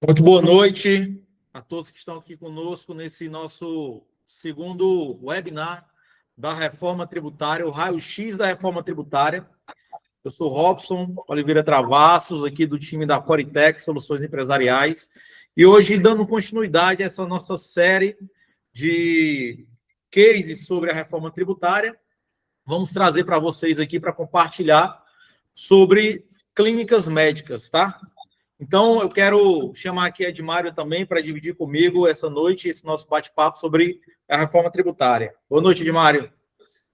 Muito boa noite a todos que estão aqui conosco nesse nosso segundo webinar da reforma tributária, o raio-x da reforma tributária. Eu sou Robson Oliveira Travassos, aqui do time da Coritex Soluções Empresariais, e hoje, dando continuidade a essa nossa série de cases sobre a reforma tributária, vamos trazer para vocês aqui para compartilhar sobre clínicas médicas, tá? Então, eu quero chamar aqui a Edmário também para dividir comigo essa noite esse nosso bate-papo sobre a reforma tributária. Boa noite, Edmário.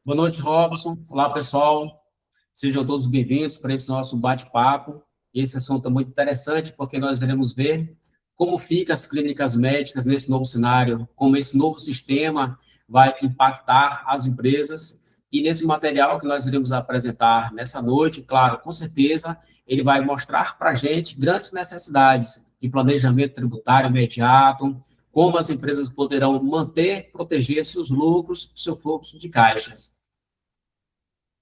Boa noite, Robson. Olá, pessoal. Sejam todos bem-vindos para esse nosso bate-papo. Esse assunto é muito interessante porque nós iremos ver como ficam as clínicas médicas nesse novo cenário, como esse novo sistema vai impactar as empresas. E nesse material que nós iremos apresentar nessa noite, claro, com certeza, ele vai mostrar para a gente grandes necessidades de planejamento tributário imediato, como as empresas poderão manter, proteger seus lucros, seu fluxo de caixas.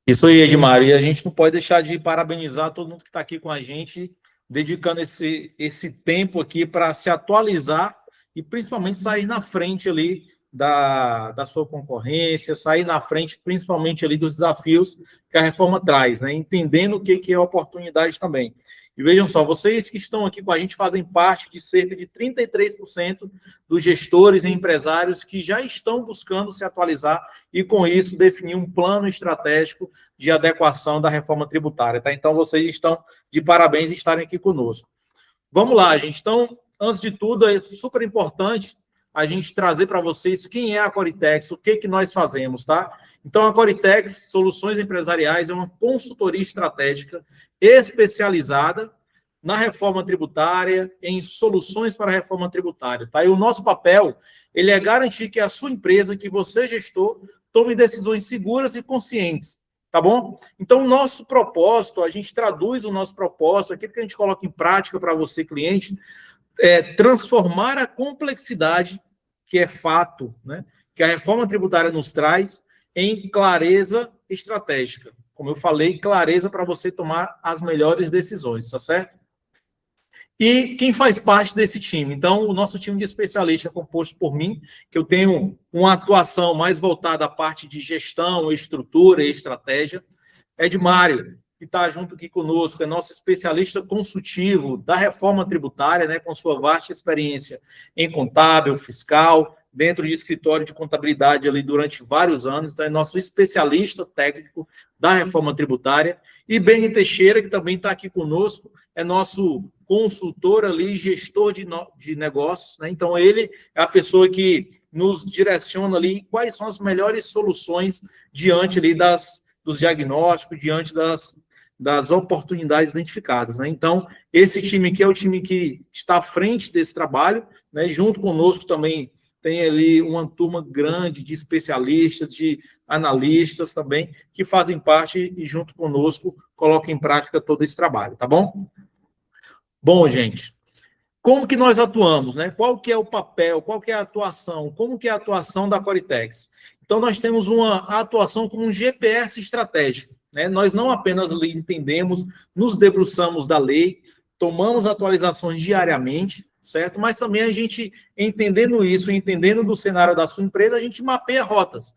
Isso aí, Edmário. E a gente não pode deixar de parabenizar todo mundo que está aqui com a gente, dedicando esse tempo aqui para se atualizar e principalmente sair na frente ali da sua concorrência, sair na frente principalmente ali dos desafios que a reforma traz, né? Entendendo o que é oportunidade também. E vejam só, vocês que estão aqui com a gente fazem parte de cerca de 33% dos gestores e empresários que já estão buscando se atualizar e, com isso, definir um plano estratégico de adequação da reforma tributária, tá? Então, vocês estão de parabéns em estarem aqui conosco. Vamos lá, gente. Então, antes de tudo, é super importante a gente trazer para vocês quem é a Coritex, o que nós fazemos, tá? Então, a Coritex Soluções Empresariais é uma consultoria estratégica especializada na reforma tributária, em soluções para a reforma tributária, tá? E o nosso papel, ele é garantir que a sua empresa, que você, gestor, tome decisões seguras e conscientes, tá bom? Então, o nosso propósito, a gente traduz o nosso propósito, aquilo que a gente coloca em prática para você, cliente, transformar a complexidade, que é fato, né, que a reforma tributária nos traz, em clareza estratégica. Como eu falei, clareza para você tomar as melhores decisões, tá certo? E quem faz parte desse time? Então, o nosso time de especialistas é composto por mim, que eu tenho uma atuação mais voltada à parte de gestão, estrutura e estratégia. Edmário, que está junto aqui conosco, é nosso especialista consultivo da reforma tributária, né, com sua vasta experiência em contábil, fiscal, dentro de escritório de contabilidade ali durante vários anos, então é nosso especialista técnico da reforma tributária. E Beni Teixeira, que também está aqui conosco, é nosso consultor ali, gestor de negócios, né? Então ele é a pessoa que nos direciona ali quais são as melhores soluções diante ali dos diagnósticos, diante das oportunidades identificadas, né? Então, esse time aqui é o time que está à frente desse trabalho, né? Junto conosco também tem ali uma turma grande de especialistas, de analistas também, que fazem parte e junto conosco colocam em prática todo esse trabalho, tá bom? Bom, gente, como que nós atuamos, né? Qual que é o papel, qual que é a atuação, como que é a atuação da Coritex? Então, nós temos uma atuação como um GPS estratégico, né? Nós não apenas entendemos, nos debruçamos da lei, tomamos atualizações diariamente, certo? Mas também a gente, entendendo isso, entendendo do cenário da sua empresa, a gente mapeia rotas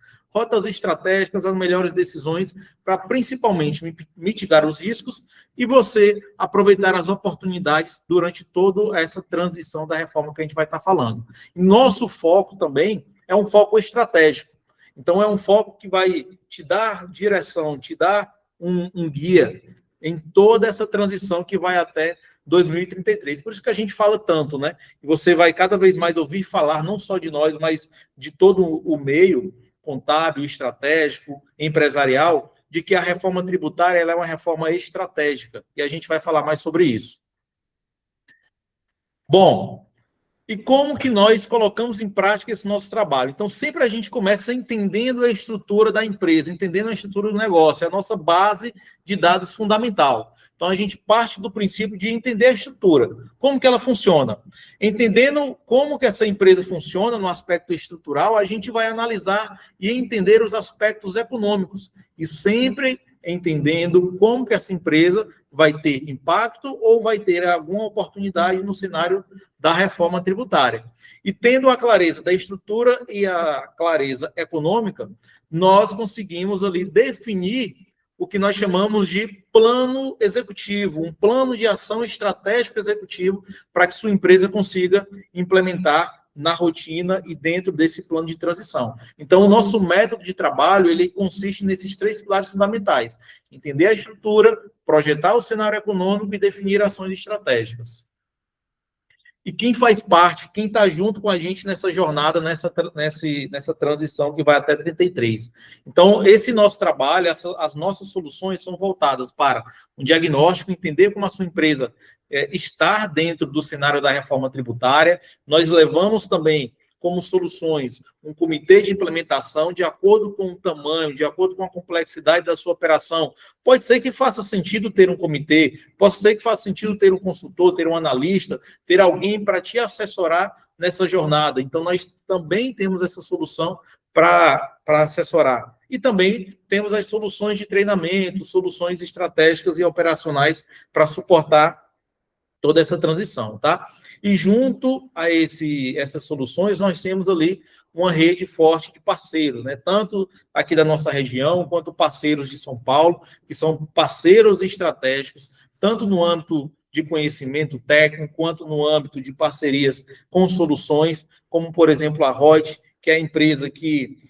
estratégicas, as melhores decisões para principalmente mitigar os riscos e você aproveitar as oportunidades durante toda essa transição da reforma que a gente vai estar falando. Nosso foco também é um foco estratégico. Então, é um foco que vai te dar direção, te dar um guia em toda essa transição que vai até 2033. Por isso que a gente fala tanto, né? E você vai cada vez mais ouvir falar, não só de nós, mas de todo o meio contábil, estratégico, empresarial, de que a reforma tributária ela é uma reforma estratégica. E a gente vai falar mais sobre isso. Bom, e como que nós colocamos em prática esse nosso trabalho? Então, sempre a gente começa entendendo a estrutura da empresa, entendendo a estrutura do negócio, é a nossa base de dados fundamental. Então, a gente parte do princípio de entender a estrutura, como que ela funciona. Entendendo como que essa empresa funciona no aspecto estrutural, a gente vai analisar e entender os aspectos econômicos. E sempre entendendo como que essa empresa vai ter impacto ou vai ter alguma oportunidade no cenário da reforma tributária. E tendo a clareza da estrutura e a clareza econômica, nós conseguimos ali definir o que nós chamamos de plano executivo, um plano de ação estratégico executivo para que sua empresa consiga implementar na rotina e dentro desse plano de transição. Então, o nosso método de trabalho, ele consiste nesses 3 pilares fundamentais: entender a estrutura, projetar o cenário econômico e definir ações estratégicas. E quem faz parte, quem está junto com a gente nessa jornada, nessa transição que vai até 33. Então, esse nosso trabalho, as nossas soluções são voltadas para um diagnóstico, entender como a sua empresa está dentro do cenário da reforma tributária. Nós levamos também como soluções um comitê de implementação de acordo com o tamanho, de acordo com a complexidade da sua operação. Pode ser que faça sentido ter um comitê, pode ser que faça sentido ter um consultor, ter um analista, ter alguém para te assessorar nessa jornada. Então, nós também temos essa solução para assessorar. E também temos as soluções de treinamento, soluções estratégicas e operacionais para suportar toda essa transição, tá? E junto a essas soluções, nós temos ali uma rede forte de parceiros, né? Tanto aqui da nossa região, quanto parceiros de São Paulo, que são parceiros estratégicos, tanto no âmbito de conhecimento técnico, quanto no âmbito de parcerias com soluções, como, por exemplo, a Reut, que é a empresa que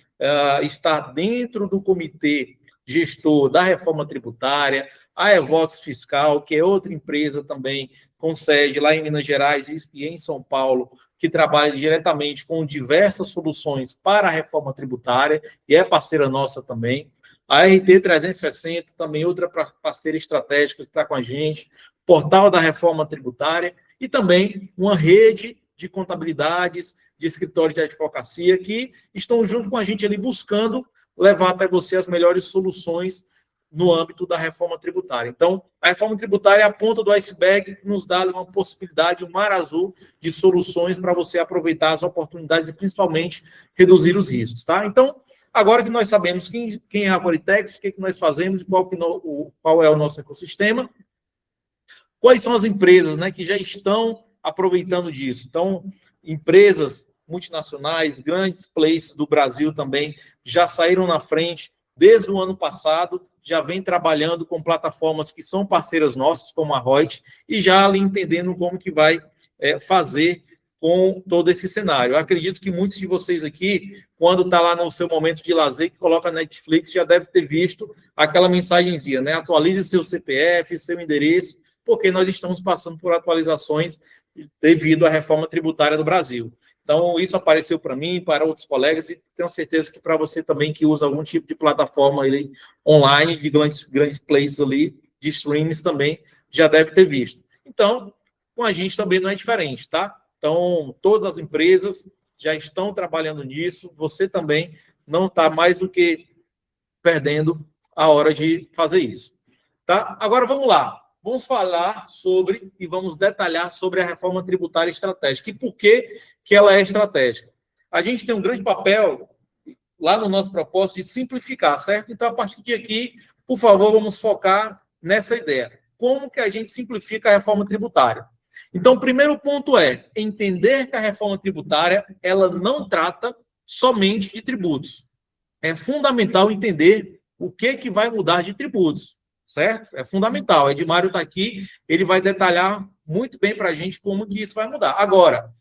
está dentro do comitê gestor da reforma tributária, a Evox Fiscal, que é outra empresa também com sede lá em Minas Gerais e em São Paulo, que trabalha diretamente com diversas soluções para a reforma tributária, e é parceira nossa também. A RT 360, também outra parceira estratégica que está com a gente, Portal da Reforma Tributária, e também uma rede de contabilidades, de escritórios de advocacia, que estão junto com a gente ali buscando levar até você as melhores soluções no âmbito da reforma tributária. Então, a reforma tributária é a ponta do iceberg que nos dá uma possibilidade, um mar azul de soluções para você aproveitar as oportunidades e, principalmente, reduzir os riscos, tá? Então, agora que nós sabemos quem é a Qualitex, o que nós fazemos e qual é o nosso ecossistema, quais são as empresas, né, que já estão aproveitando disso? Então, empresas multinacionais, grandes players do Brasil também, já saíram na frente desde o ano passado, já vem trabalhando com plataformas que são parceiras nossas, como a Reut, e já ali entendendo como que vai fazer com todo esse cenário. Eu acredito que muitos de vocês aqui, quando está lá no seu momento de lazer, que coloca a Netflix, já deve ter visto aquela mensagenzinha, né? Atualize seu CPF, seu endereço, porque nós estamos passando por atualizações devido à reforma tributária do Brasil. Então, isso apareceu para mim, para outros colegas, e tenho certeza que para você também que usa algum tipo de plataforma ali, online, de grandes plays ali, de streams também, já deve ter visto. Então, com a gente também não é diferente, tá? Então, todas as empresas já estão trabalhando nisso, você também não está mais do que perdendo a hora de fazer isso, tá? Agora, vamos lá. Vamos falar sobre e vamos detalhar sobre a reforma tributária estratégica e por que ela é estratégica. A gente tem um grande papel lá no nosso propósito de simplificar, certo? Então, a partir de aqui, por favor, vamos focar nessa ideia. Como que a gente simplifica a reforma tributária? Então, o primeiro ponto é entender que a reforma tributária ela não trata somente de tributos. É fundamental entender o que vai mudar de tributos. Certo? É fundamental. Edmário está aqui, ele vai detalhar muito bem para a gente como que isso vai mudar. Agora,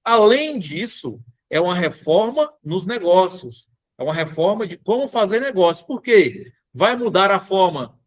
além disso, é uma reforma nos negócios. É uma reforma de como fazer negócio. Por quê? Vai mudar a forma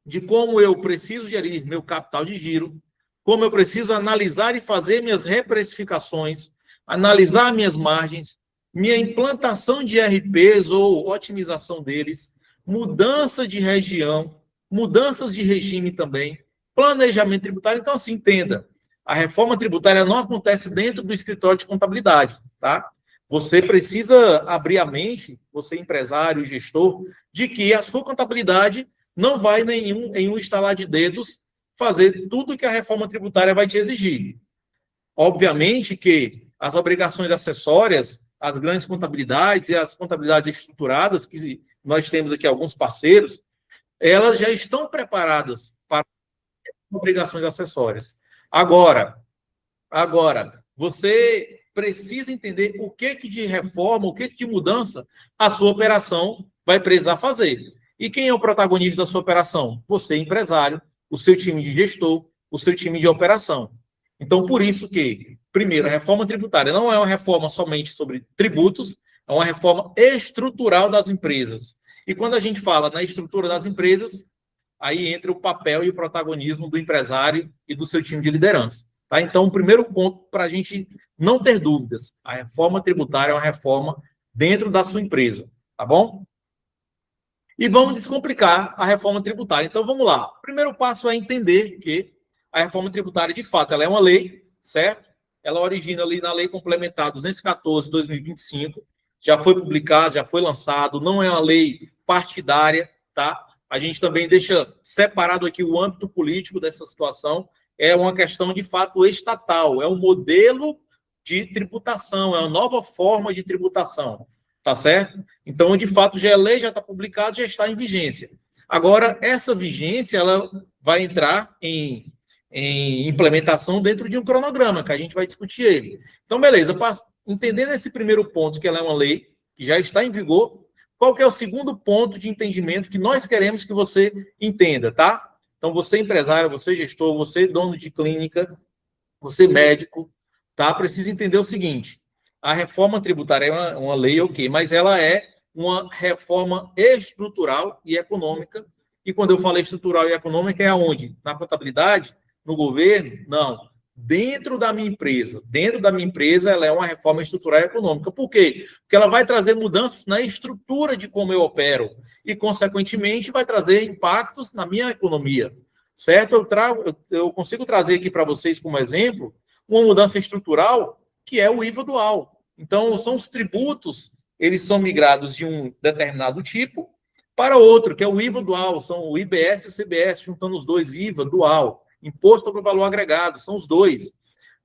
de como eu preciso gerir meu capital de giro, como eu preciso analisar e fazer minhas reprecificações, analisar minhas margens, minha implantação de RPs ou otimização deles, mudança de região, mudanças de regime também, planejamento tributário. Então, assim, entenda, a reforma tributária não acontece dentro do escritório de contabilidade, tá? Você precisa abrir a mente, você empresário, gestor, de que a sua contabilidade não vai em um estalar de dedos fazer tudo que a reforma tributária vai te exigir. Obviamente que as obrigações acessórias, as grandes contabilidades e as contabilidades estruturadas, que nós temos aqui alguns parceiros, elas já estão preparadas para obrigações acessórias. Agora, você precisa entender o que de reforma, o que de mudança a sua operação vai precisar fazer. E quem é o protagonista da sua operação? Você, empresário, o seu time de gestor, o seu time de operação. Então, por isso que, primeiro, a reforma tributária não é uma reforma somente sobre tributos, é uma reforma estrutural das empresas. E quando a gente fala na estrutura das empresas, aí entra o papel e o protagonismo do empresário e do seu time de liderança. Tá? Então, o primeiro ponto para a gente não ter dúvidas, a reforma tributária é uma reforma dentro da sua empresa, tá bom? E vamos descomplicar a reforma tributária. Então, vamos lá. O primeiro passo é entender que a reforma tributária, de fato, ela é uma lei, certo? Ela origina ali na Lei Complementar 214 de 2025, já foi publicado, já foi lançado, não é uma lei partidária, tá? A gente também deixa separado aqui o âmbito político dessa situação, é uma questão de fato estatal, é um modelo de tributação, é uma nova forma de tributação, tá certo? Então, de fato, já é lei, já está publicado, já está em vigência. Agora, essa vigência, ela vai entrar em implementação dentro de um cronograma, que a gente vai discutir ele. Então, beleza, entendendo esse primeiro ponto, que ela é uma lei, que já está em vigor, qual que é o segundo ponto de entendimento que nós queremos que você entenda, tá? Então, você empresário, você gestor, você dono de clínica, você médico, tá? Precisa entender o seguinte, a reforma tributária é uma lei, ok, mas ela é uma reforma estrutural e econômica, e quando eu falo estrutural e econômica, é aonde? Na contabilidade? No governo? Não. Dentro da minha empresa. Dentro da minha empresa, ela é uma reforma estrutural e econômica. Por quê? Porque ela vai trazer mudanças na estrutura de como eu opero e, consequentemente, vai trazer impactos na minha economia. Certo? Eu consigo trazer aqui para vocês, como exemplo, uma mudança estrutural que é o IVA dual. Então, são os tributos, eles são migrados de um determinado tipo para outro, que é o IVA dual. São o IBS e o CBS, juntando os dois, IVA dual. Imposto sobre o valor agregado, são os dois.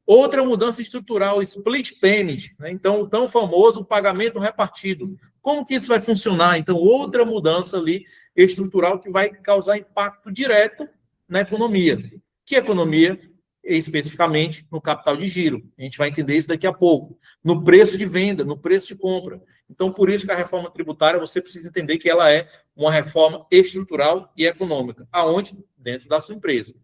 Outra mudança estrutural, split payment, né? Então, o tão famoso pagamento repartido. Como que isso vai funcionar? Então, outra mudança ali estrutural que vai causar impacto direto na economia. Que economia? Especificamente no capital de giro. A gente vai entender isso daqui a pouco. No preço de venda, no preço de compra. Então, por isso que a reforma tributária, você precisa entender que ela é uma reforma estrutural e econômica. Aonde? Dentro da sua empresa.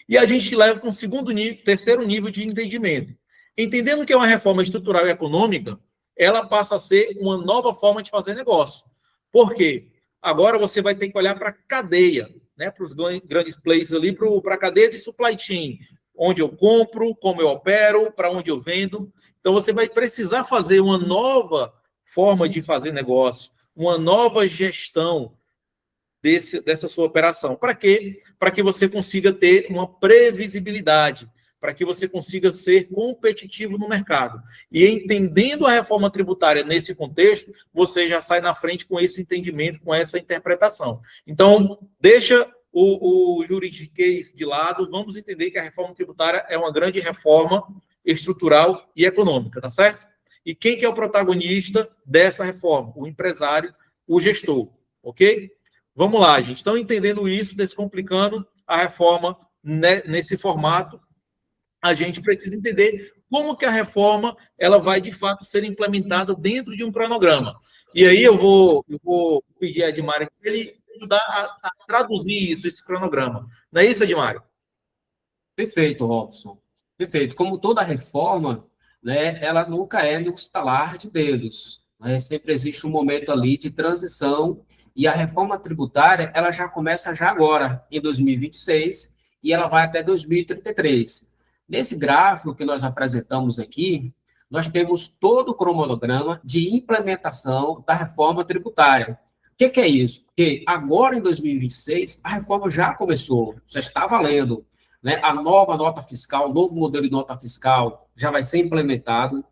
E a gente leva para um terceiro nível de entendimento. Entendendo que é uma reforma estrutural e econômica, ela passa a ser uma nova forma de fazer negócio. Por quê? Agora você vai ter que olhar para a cadeia, né, para os grandes players ali, para a cadeia de supply chain, onde eu compro, como eu opero, para onde eu vendo. Então, você vai precisar fazer uma nova forma de fazer negócio, uma nova gestão dessa sua operação. Para quê? Para que você consiga ter uma previsibilidade, para que você consiga ser competitivo no mercado. E entendendo a reforma tributária nesse contexto, você já sai na frente com esse entendimento, com essa interpretação. Então, deixa o juridiquês de lado, vamos entender que a reforma tributária é uma grande reforma estrutural e econômica, tá certo? E quem que é o protagonista dessa reforma? O empresário, o gestor, ok? Vamos lá, gente. Estão entendendo isso, descomplicando a reforma nesse formato. A gente precisa entender como que a reforma ela vai, de fato, ser implementada dentro de um cronograma. E aí eu vou pedir a Edmário para ele ajudar a traduzir isso, esse cronograma. Não é isso, Edmário? Perfeito, Robson. Perfeito. Como toda reforma, né, ela nunca é no estalar de dedos. Né? Sempre existe um momento ali de transição e a reforma tributária, ela já começa já agora, em 2026, e ela vai até 2033. Nesse gráfico que nós apresentamos aqui, nós temos todo o cronograma de implementação da reforma tributária. O que é isso? Porque agora, em 2026, a reforma já começou, já está valendo. Né? A nova nota fiscal, o novo modelo de nota fiscal já vai ser implementado.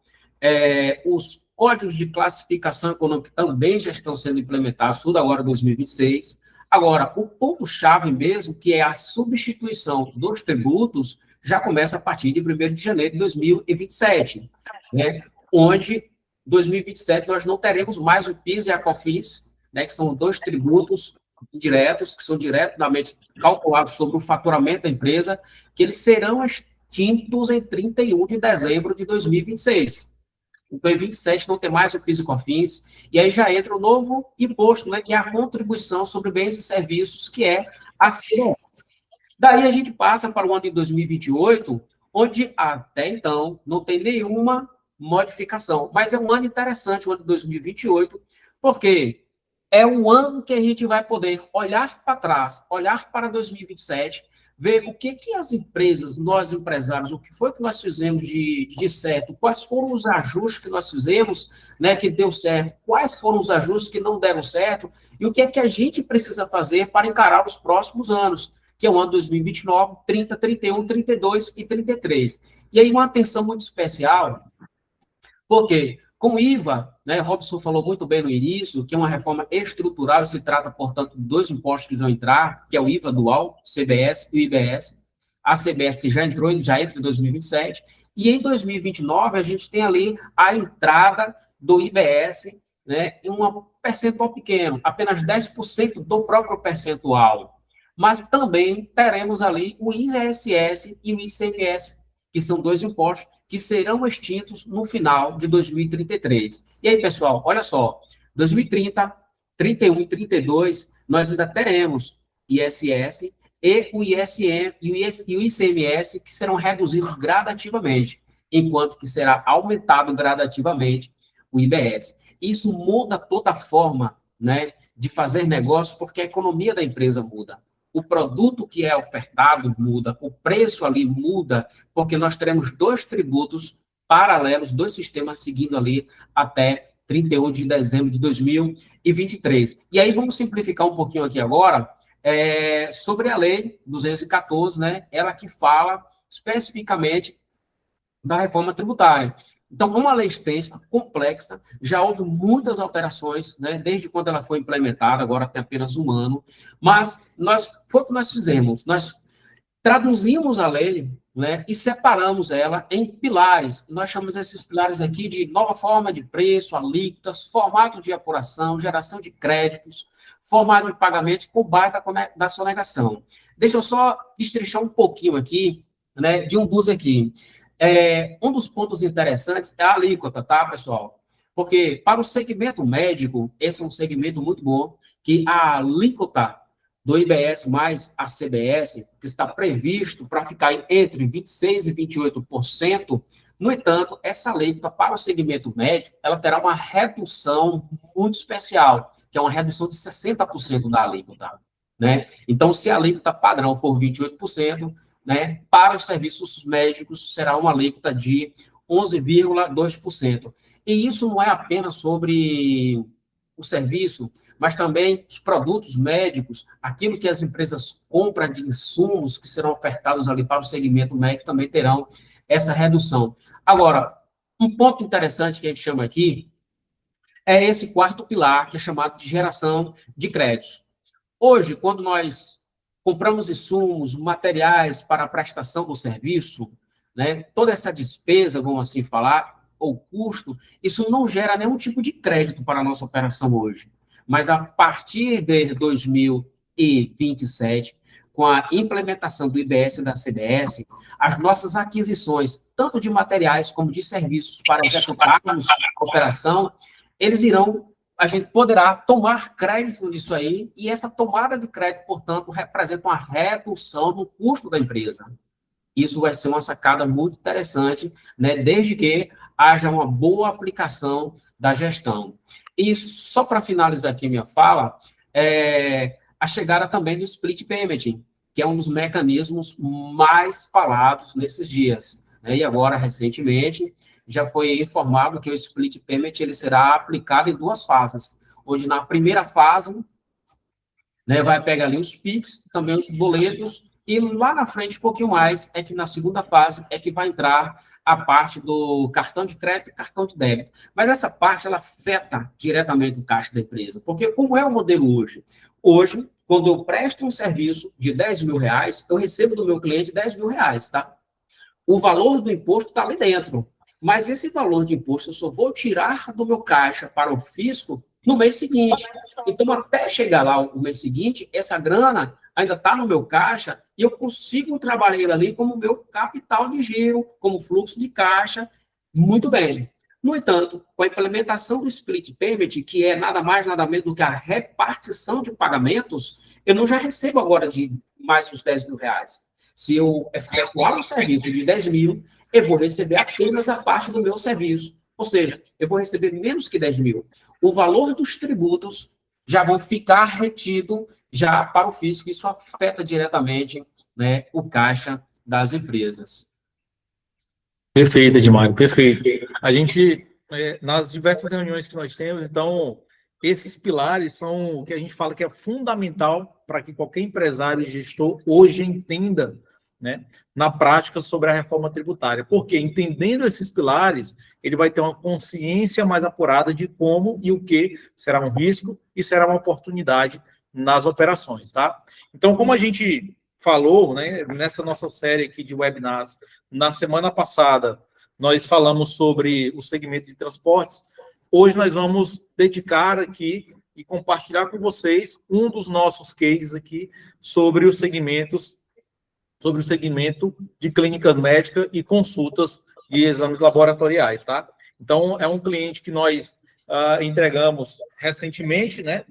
Os códigos de classificação econômica também já estão sendo implementados, tudo agora em 2026. Agora, o ponto-chave mesmo, que é a substituição dos tributos, já começa a partir de 1º de janeiro de 2027, né? Onde, em 2027, nós não teremos mais o PIS e a COFINS, né, que são os dois tributos indiretos, que são diretamente calculados sobre o faturamento da empresa, que eles serão extintos em 31 de dezembro de 2026. Então, em 27 não tem mais o PIS e COFINS, e aí já entra o novo imposto, né, que é a contribuição sobre bens e serviços, que é a CBS. Daí a gente passa para o ano de 2028, onde até então não tem nenhuma modificação. Mas é um ano interessante, o ano de 2028, porque é um ano que a gente vai poder olhar para trás, olhar para 2027, ver o que as empresas, nós empresários, o que foi que nós fizemos de certo, quais foram os ajustes que nós fizemos, né, que deu certo, quais foram os ajustes que não deram certo, e o que é que a gente precisa fazer para encarar os próximos anos, que é o ano 2029, 30, 31, 32 e 33. E aí uma atenção muito especial, porque com o IVA, né, Robson falou muito bem no início, que é uma reforma estrutural, e se trata, portanto, de dois impostos que vão entrar, que é o IVA dual, CBS e o IBS. A CBS que já entrou, já entra em 2027, e em 2029 a gente tem ali a entrada do IBS, né, em um percentual pequeno, apenas 10% do próprio percentual. Mas também teremos ali o ISS e o ICMS, que são dois impostos que serão extintos no final de 2033. E aí, pessoal, olha só, 2030, 31 e 32, nós ainda teremos ISS e o ISM e o ICMS, que serão reduzidos gradativamente, enquanto que será aumentado gradativamente o IBS. Isso muda toda a forma, né, de fazer negócio, porque a economia da empresa muda. O produto que é ofertado muda, o preço ali muda, porque nós teremos dois tributos paralelos, dois sistemas seguindo ali até 31 de dezembro de 2023. E aí vamos simplificar um pouquinho aqui agora sobre a lei 214, né? Ela que fala especificamente da reforma tributária. Então, uma lei extensa, complexa, já houve muitas alterações, né, desde quando ela foi implementada, agora tem apenas um ano, mas foi o que nós fizemos, nós traduzimos a lei, né, e separamos ela em pilares, nós chamamos esses pilares aqui de nova forma de preço, alíquotas, formato de apuração, geração de créditos, formato de pagamento com base da sonegação. Deixa eu só destrinchar um pouquinho aqui, né, de um dos aqui. Um dos pontos interessantes é a alíquota, tá, pessoal? Porque para o segmento médico, esse é um segmento muito bom, que a alíquota do IBS mais a CBS, que está previsto para ficar entre 26% e 28%, no entanto, essa alíquota para o segmento médico, ela terá uma redução muito especial, que é uma redução de 60% da alíquota, né? Então, se a alíquota padrão for 28%, né, para os serviços médicos será uma alíquota de 11,2%. E isso não é apenas sobre o serviço, mas também os produtos médicos, aquilo que as empresas compram de insumos que serão ofertados ali para o segmento médico também terão essa redução. Agora, um ponto interessante que a gente chama aqui é esse quarto pilar, que é chamado de geração de créditos. Hoje, quando nós compramos insumos, materiais para a prestação do serviço, né, toda essa despesa, vamos assim falar, ou custo, isso não gera nenhum tipo de crédito para a nossa operação hoje. Mas a partir de 2027, com a implementação do IBS e da CBS, as nossas aquisições, tanto de materiais como de serviços para executarmos a operação, a gente poderá tomar crédito disso aí, e essa tomada de crédito, portanto, representa uma redução no custo da empresa. Isso vai ser uma sacada muito interessante, né, desde que haja uma boa aplicação da gestão. E só para finalizar aqui minha fala, a chegada também do split payment, que é um dos mecanismos mais falados nesses dias, né, e agora, recentemente, já foi informado que o split payment ele será aplicado em duas fases, onde na primeira fase, né, vai pegar ali os PIX, também os boletos, e lá na frente, um pouquinho mais, é que na segunda fase é que vai entrar a parte do cartão de crédito e cartão de débito. Mas essa parte, ela afeta diretamente o caixa da empresa, porque como é o modelo hoje? Hoje, quando eu presto um serviço de 10 mil reais, eu recebo do meu cliente 10 mil reais, tá? O valor do imposto está ali dentro. Mas esse valor de imposto eu só vou tirar do meu caixa para o fisco no mês seguinte. Então, até chegar lá o mês seguinte, essa grana ainda está no meu caixa e eu consigo trabalhar ele ali como meu capital de giro, como fluxo de caixa, muito bem. No entanto, com a implementação do split payment, que é nada mais, nada menos do que a repartição de pagamentos, eu não já recebo agora de mais uns 10 mil reais. Se eu efetuar um serviço de 10 mil, eu vou receber apenas a parte do meu serviço. Ou seja, eu vou receber menos que 10 mil. O valor dos tributos já vão ficar retido já para o fisco. Isso afeta diretamente, né, o caixa das empresas. Perfeito, Edmário, perfeito. A gente, nas diversas reuniões que nós temos, então, esses pilares são o que a gente fala que é fundamental para que qualquer empresário e gestor hoje entenda, né, na prática sobre a reforma tributária. Porque, entendendo esses pilares, ele vai ter uma consciência mais apurada de como e o que será um risco e será uma oportunidade nas operações, tá? Então, como a gente falou, né, nessa nossa série aqui de webinars, na semana passada, nós falamos sobre o segmento de transportes. Hoje nós vamos dedicar aqui e compartilhar com vocês um dos nossos cases aqui sobre os segmentos, sobre o segmento de clínica médica e consultas e exames laboratoriais, tá? Então, é um cliente que nós entregamos recentemente, né,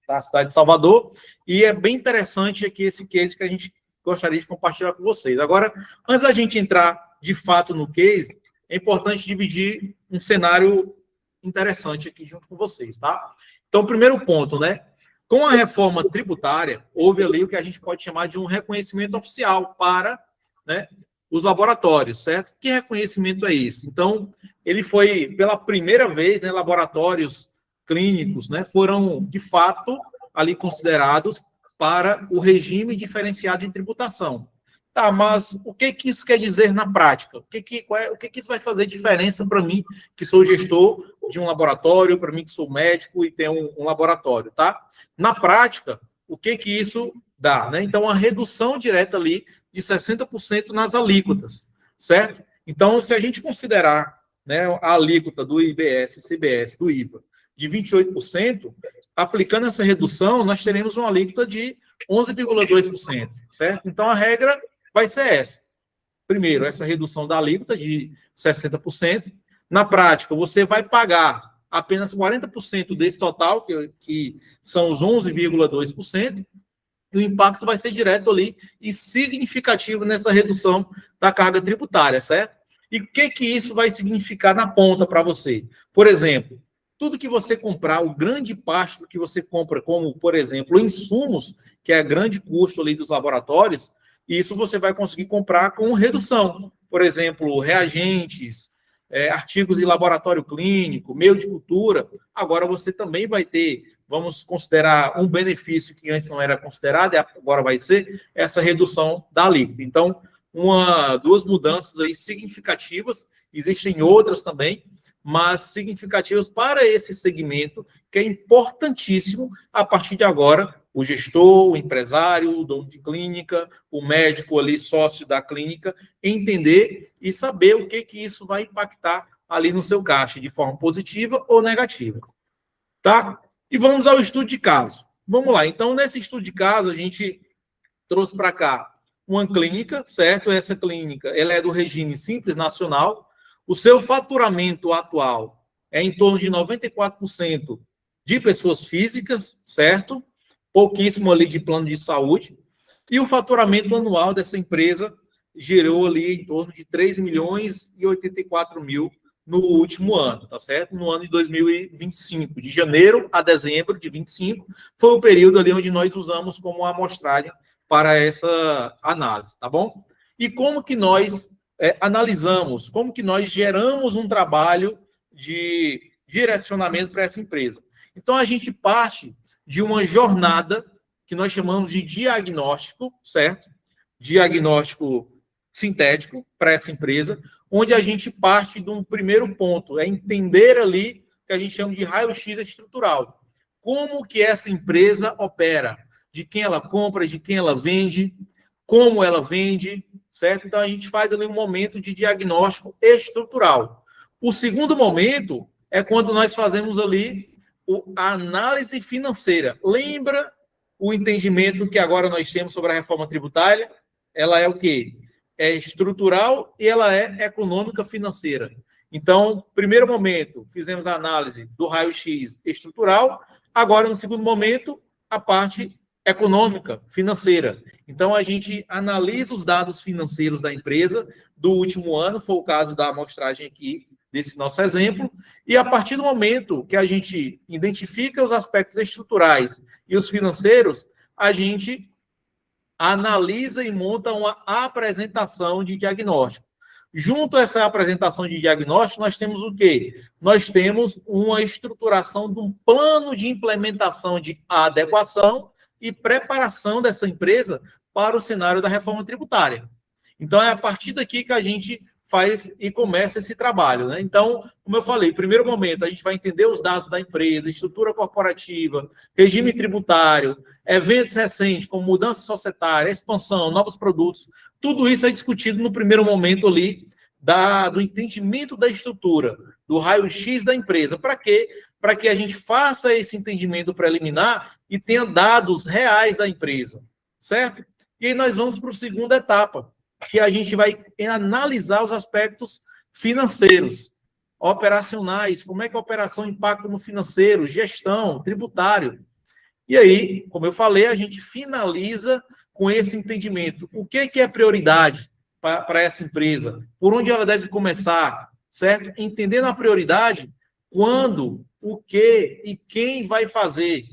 da cidade de Salvador, e é bem interessante aqui esse case que a gente gostaria de compartilhar com vocês. Agora, antes da gente entrar de fato no case, é importante dividir um cenário interessante aqui junto com vocês, tá? Então, primeiro ponto, né? Com a reforma tributária, houve ali o que a gente pode chamar de um reconhecimento oficial para, né, os laboratórios, certo? Que reconhecimento é esse? Então, ele foi, pela primeira vez, né, laboratórios clínicos, né, foram, de fato, ali considerados para o regime diferenciado de tributação. Tá, mas o que isso quer dizer na prática? O que isso vai fazer diferença para mim, que sou gestor de um laboratório, para mim que sou médico e tenho um laboratório, tá? Na prática, o que isso dá, né? Então, a redução direta ali de 60% nas alíquotas, certo? Então, se a gente considerar, né, a alíquota do IBS, CBS, do IVA, de 28%, aplicando essa redução, nós teremos uma alíquota de 11,2%, certo? Então, a regra vai ser essa. Primeiro, essa redução da alíquota de 60%. Na prática, você vai pagar apenas 40% desse total, que são os 11,2%, e o impacto vai ser direto ali e significativo nessa redução da carga tributária, certo? E o que isso vai significar na ponta para você? Por exemplo, tudo que você comprar, o grande parte do que você compra, como, por exemplo, insumos, que é grande custo ali dos laboratórios, isso você vai conseguir comprar com redução. Por exemplo, reagentes, artigos de laboratório clínico, meio de cultura. Agora você também vai ter, vamos considerar um benefício que antes não era considerado, e agora vai ser essa redução da alíquota. Então, duas mudanças aí significativas, existem outras também, mas significativas para esse segmento, que é importantíssimo a partir de agora, o gestor, o empresário, o dono de clínica, o médico ali, sócio da clínica, entender e saber o que isso vai impactar ali no seu caixa, de forma positiva ou negativa. Tá? E vamos ao estudo de caso. Vamos lá. Então, nesse estudo de caso, a gente trouxe para cá uma clínica, certo? Essa clínica, ela é do regime Simples Nacional. O seu faturamento atual é em torno de 94% de pessoas físicas, certo? Pouquíssimo ali de plano de saúde. E o faturamento anual dessa empresa gerou ali em torno de 3 milhões e 84 mil no último ano, tá certo? No ano de 2025, de janeiro a dezembro de 25, foi o período ali onde nós usamos como amostragem para essa análise, tá bom? E como que nós analisamos, como que nós geramos um trabalho de direcionamento para essa empresa? Então, a gente parte de uma jornada que nós chamamos de diagnóstico, certo? Diagnóstico sintético para essa empresa, onde a gente parte de um primeiro ponto, é entender ali que a gente chama de raio-x estrutural. Como que essa empresa opera, de quem ela compra, de quem ela vende, como ela vende, certo? Então, a gente faz ali um momento de diagnóstico estrutural. O segundo momento é quando nós fazemos ali a análise financeira. Lembra o entendimento que agora nós temos sobre a reforma tributária? Ela é o quê? É estrutural e ela é econômica financeira. Então, primeiro momento, fizemos a análise do raio-x estrutural, agora, no segundo momento, a parte econômica, financeira. Então, a gente analisa os dados financeiros da empresa do último ano, foi o caso da amostragem aqui, desse nosso exemplo, e a partir do momento que a gente identifica os aspectos estruturais e os financeiros, a gente analisa e monta uma apresentação de diagnóstico. Junto a essa apresentação de diagnóstico, nós temos o quê? Nós temos uma estruturação de um plano de implementação de adequação e preparação dessa empresa para o cenário da reforma tributária. Então, é a partir daqui que a gente faz e começa esse trabalho, né? Então, como eu falei, primeiro momento, a gente vai entender os dados da empresa, estrutura corporativa, regime tributário, eventos recentes, como mudança societária, expansão, novos produtos, tudo isso é discutido no primeiro momento ali do entendimento da estrutura, do raio-x da empresa. Para quê? Para que a gente faça esse entendimento preliminar e tenha dados reais da empresa, certo? E aí nós vamos para a segunda etapa, que a gente vai analisar os aspectos financeiros, operacionais, como é que a operação impacta no financeiro, gestão, tributário. E aí, como eu falei, a gente finaliza com esse entendimento. O que é prioridade para essa empresa? Por onde ela deve começar, certo? Entendendo a prioridade, quando, o que e quem vai fazer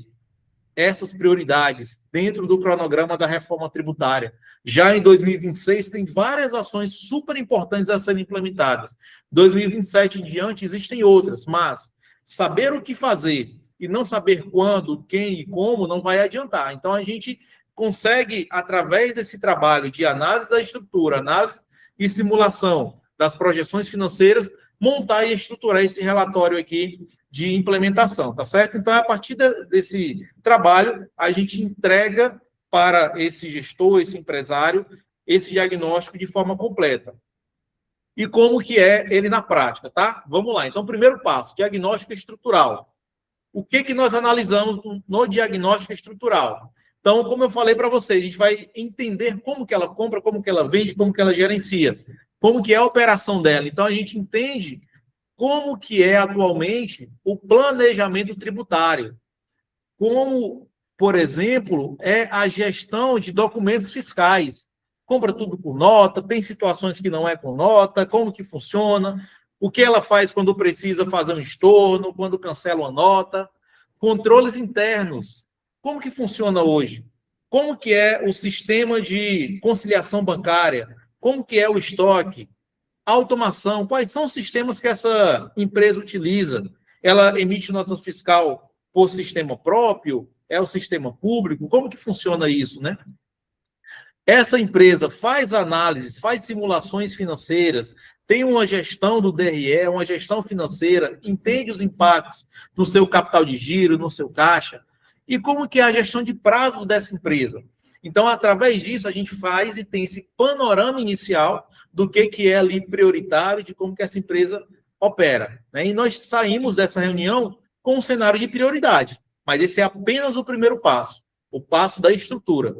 essas prioridades dentro do cronograma da reforma tributária. Já em 2026, tem várias ações super importantes a serem implementadas. 2027 em diante, existem outras, mas saber o que fazer e não saber quando, quem e como não vai adiantar. Então, a gente consegue, através desse trabalho de análise da estrutura, análise e simulação das projeções financeiras, montar e estruturar esse relatório aqui de implementação, tá certo? Então, a partir desse trabalho, a gente entrega para esse gestor, esse empresário, esse diagnóstico de forma completa. E como que é ele na prática, tá? Vamos lá. Então, primeiro passo, diagnóstico estrutural. O que nós analisamos no diagnóstico estrutural? Então, como eu falei para vocês, a gente vai entender como que ela compra, como que ela vende, como que ela gerencia, como que é a operação dela. Então, a gente entende como que é atualmente o planejamento tributário, como, por exemplo, é a gestão de documentos fiscais. Compra tudo por nota, tem situações que não é com nota, como que funciona, o que ela faz quando precisa fazer um estorno, quando cancela uma nota, controles internos, como que funciona hoje? Como que é o sistema de conciliação bancária? Como que é o estoque? Automação, quais são os sistemas que essa empresa utiliza? Ela emite nota fiscal por sistema próprio? É o sistema público? Como que funciona isso, né? Essa empresa faz análises, faz simulações financeiras, tem uma gestão do DRE, uma gestão financeira, entende os impactos no seu capital de giro, no seu caixa, e como que é a gestão de prazos dessa empresa. Então, através disso, a gente faz e tem esse panorama inicial do que é ali prioritário, de como que essa empresa opera, né? E nós saímos dessa reunião com um cenário de prioridade, mas esse é apenas o primeiro passo, o passo da estrutura.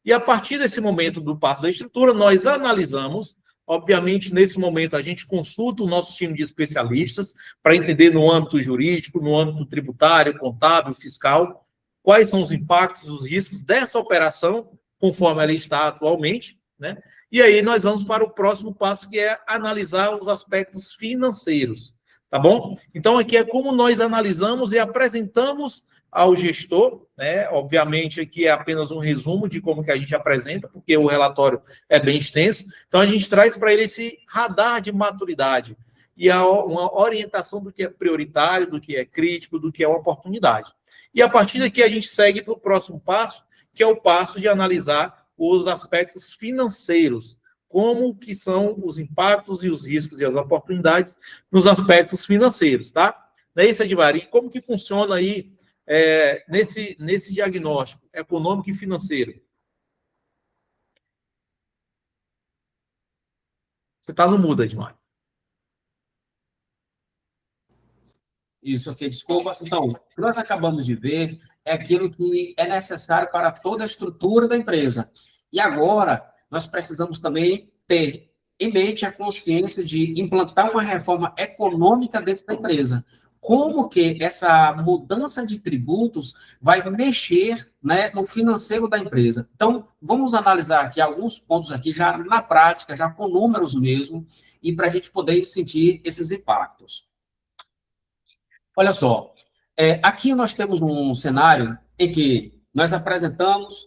E a partir desse momento do passo da estrutura, nós analisamos, obviamente, nesse momento a gente consulta o nosso time de especialistas para entender no âmbito jurídico, no âmbito tributário, contábil, fiscal, quais são os impactos, os riscos dessa operação, conforme ela está atualmente, né? E aí nós vamos para o próximo passo, que é analisar os aspectos financeiros, tá bom? Então, aqui é como nós analisamos e apresentamos ao gestor, né? Obviamente, aqui é apenas um resumo de como que a gente apresenta, porque o relatório é bem extenso. Então, a gente traz para ele esse radar de maturidade e uma orientação do que é prioritário, do que é crítico, do que é uma oportunidade. E a partir daqui a gente segue para o próximo passo, que é o passo de analisar os aspectos financeiros, como que são os impactos e os riscos e as oportunidades nos aspectos financeiros, tá? Não é isso, Edmar? E como que funciona aí nesse diagnóstico econômico e financeiro? Você está no mudo, Edmar. Isso aqui, desculpa. Então, o que nós acabamos de ver é aquilo que é necessário para toda a estrutura da empresa. E agora, nós precisamos também ter em mente a consciência de implantar uma reforma econômica dentro da empresa. Como que essa mudança de tributos vai mexer, né, no financeiro da empresa? Então, vamos analisar aqui alguns pontos aqui, já na prática, já com números mesmo, e para a gente poder sentir esses impactos. Olha só, aqui nós temos um cenário em que nós apresentamos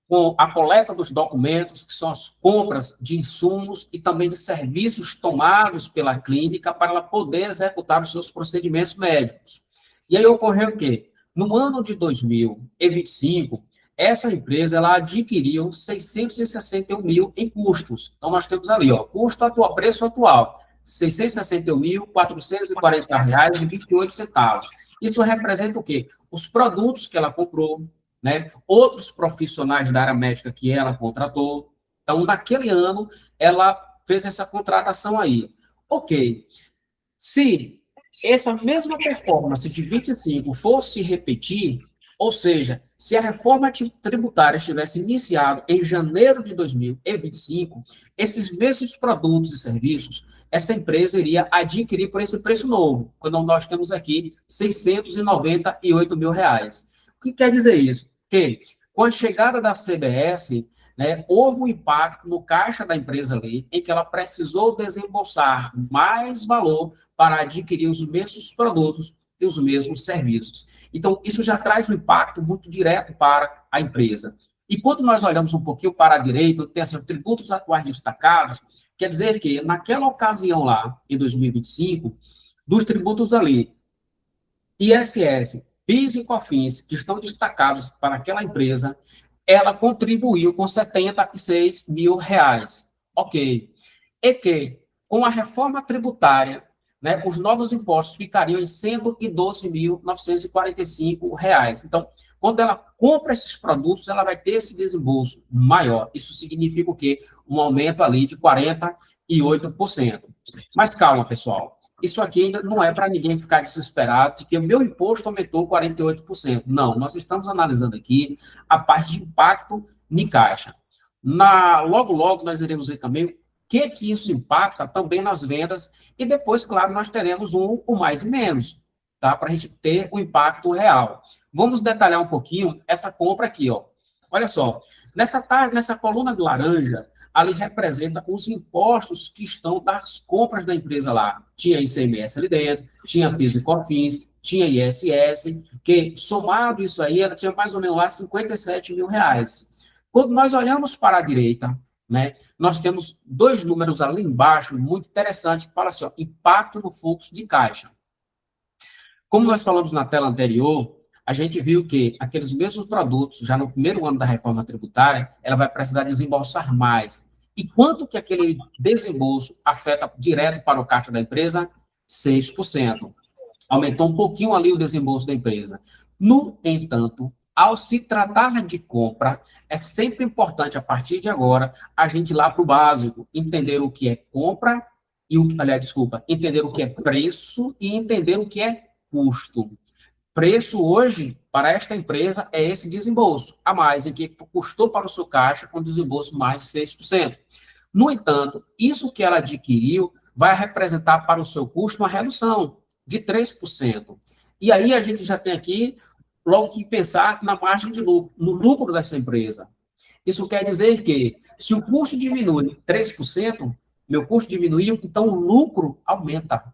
com a coleta dos documentos, que são as compras de insumos e também de serviços tomados pela clínica para ela poder executar os seus procedimentos médicos. E aí ocorreu o quê? No ano de 2025, essa empresa ela adquiriu 661 mil em custos. Então, nós temos ali, ó, custo atual, preço atual, R$ 661.440,28. Isso representa o quê? Os produtos que ela comprou, né? Outros profissionais da área médica que ela contratou. Então, naquele ano, ela fez essa contratação aí. Ok. Se essa mesma performance de 25 fosse repetir, ou seja, se a reforma tributária tivesse iniciado em janeiro de 2025, esses mesmos produtos e serviços, essa empresa iria adquirir por esse preço novo, quando nós temos aqui R$ 698 mil. O que quer dizer isso? Que, com a chegada da CBS, né, houve um impacto no caixa da empresa ali, em que ela precisou desembolsar mais valor para adquirir os mesmos produtos e os mesmos serviços. Então, isso já traz um impacto muito direto para a empresa. E quando nós olhamos um pouquinho para a direita, tem assim, tributos atuais destacados, quer dizer que, naquela ocasião lá, em 2025, dos tributos ali, ISS, PIS e COFINS, que estão destacados para aquela empresa, ela contribuiu com R$ 76 mil. Ok. E que, com a reforma tributária, né, os novos impostos ficariam em R$ 112.945. Então, quando ela compra esses produtos, ela vai ter esse desembolso maior. Isso significa o quê? Um aumento ali de 48%. Mas calma, pessoal. Isso aqui ainda não é para ninguém ficar desesperado de que o meu imposto aumentou 48%. Não, nós estamos analisando aqui a parte de impacto em caixa. Logo, logo, nós iremos ver também o que isso impacta também nas vendas e depois, claro, nós teremos o mais e menos, tá? Para a gente ter o impacto real. Vamos detalhar um pouquinho essa compra aqui, ó. Olha só, nessa coluna de laranja, ali representa os impostos que estão das compras da empresa lá. Tinha ICMS ali dentro, tinha PIS e COFINS, tinha ISS, que somado isso aí, ela tinha mais ou menos lá R$ 57 mil. Quando nós olhamos para a direita, né, nós temos dois números ali embaixo, muito interessantes, que falam assim, ó, impacto no fluxo de caixa. Como nós falamos na tela anterior, a gente viu que aqueles mesmos produtos, já no primeiro ano da reforma tributária, ela vai precisar desembolsar mais. E quanto que aquele desembolso afeta direto para o caixa da empresa? 6%. Aumentou um pouquinho ali o desembolso da empresa. No entanto, ao se tratar de compra, é sempre importante, a partir de agora, a gente ir lá para o básico, entender o que é compra, entender o que é preço e entender o que é custo. Preço hoje, para esta empresa, é esse desembolso a mais, em que custou para o seu caixa com desembolso mais de 6%. No entanto, isso que ela adquiriu vai representar para o seu custo uma redução de 3%. E aí a gente já tem aqui, logo que pensar na margem de lucro, no lucro dessa empresa. Isso quer dizer que, se o custo diminui 3%, meu custo diminuiu, então o lucro aumenta.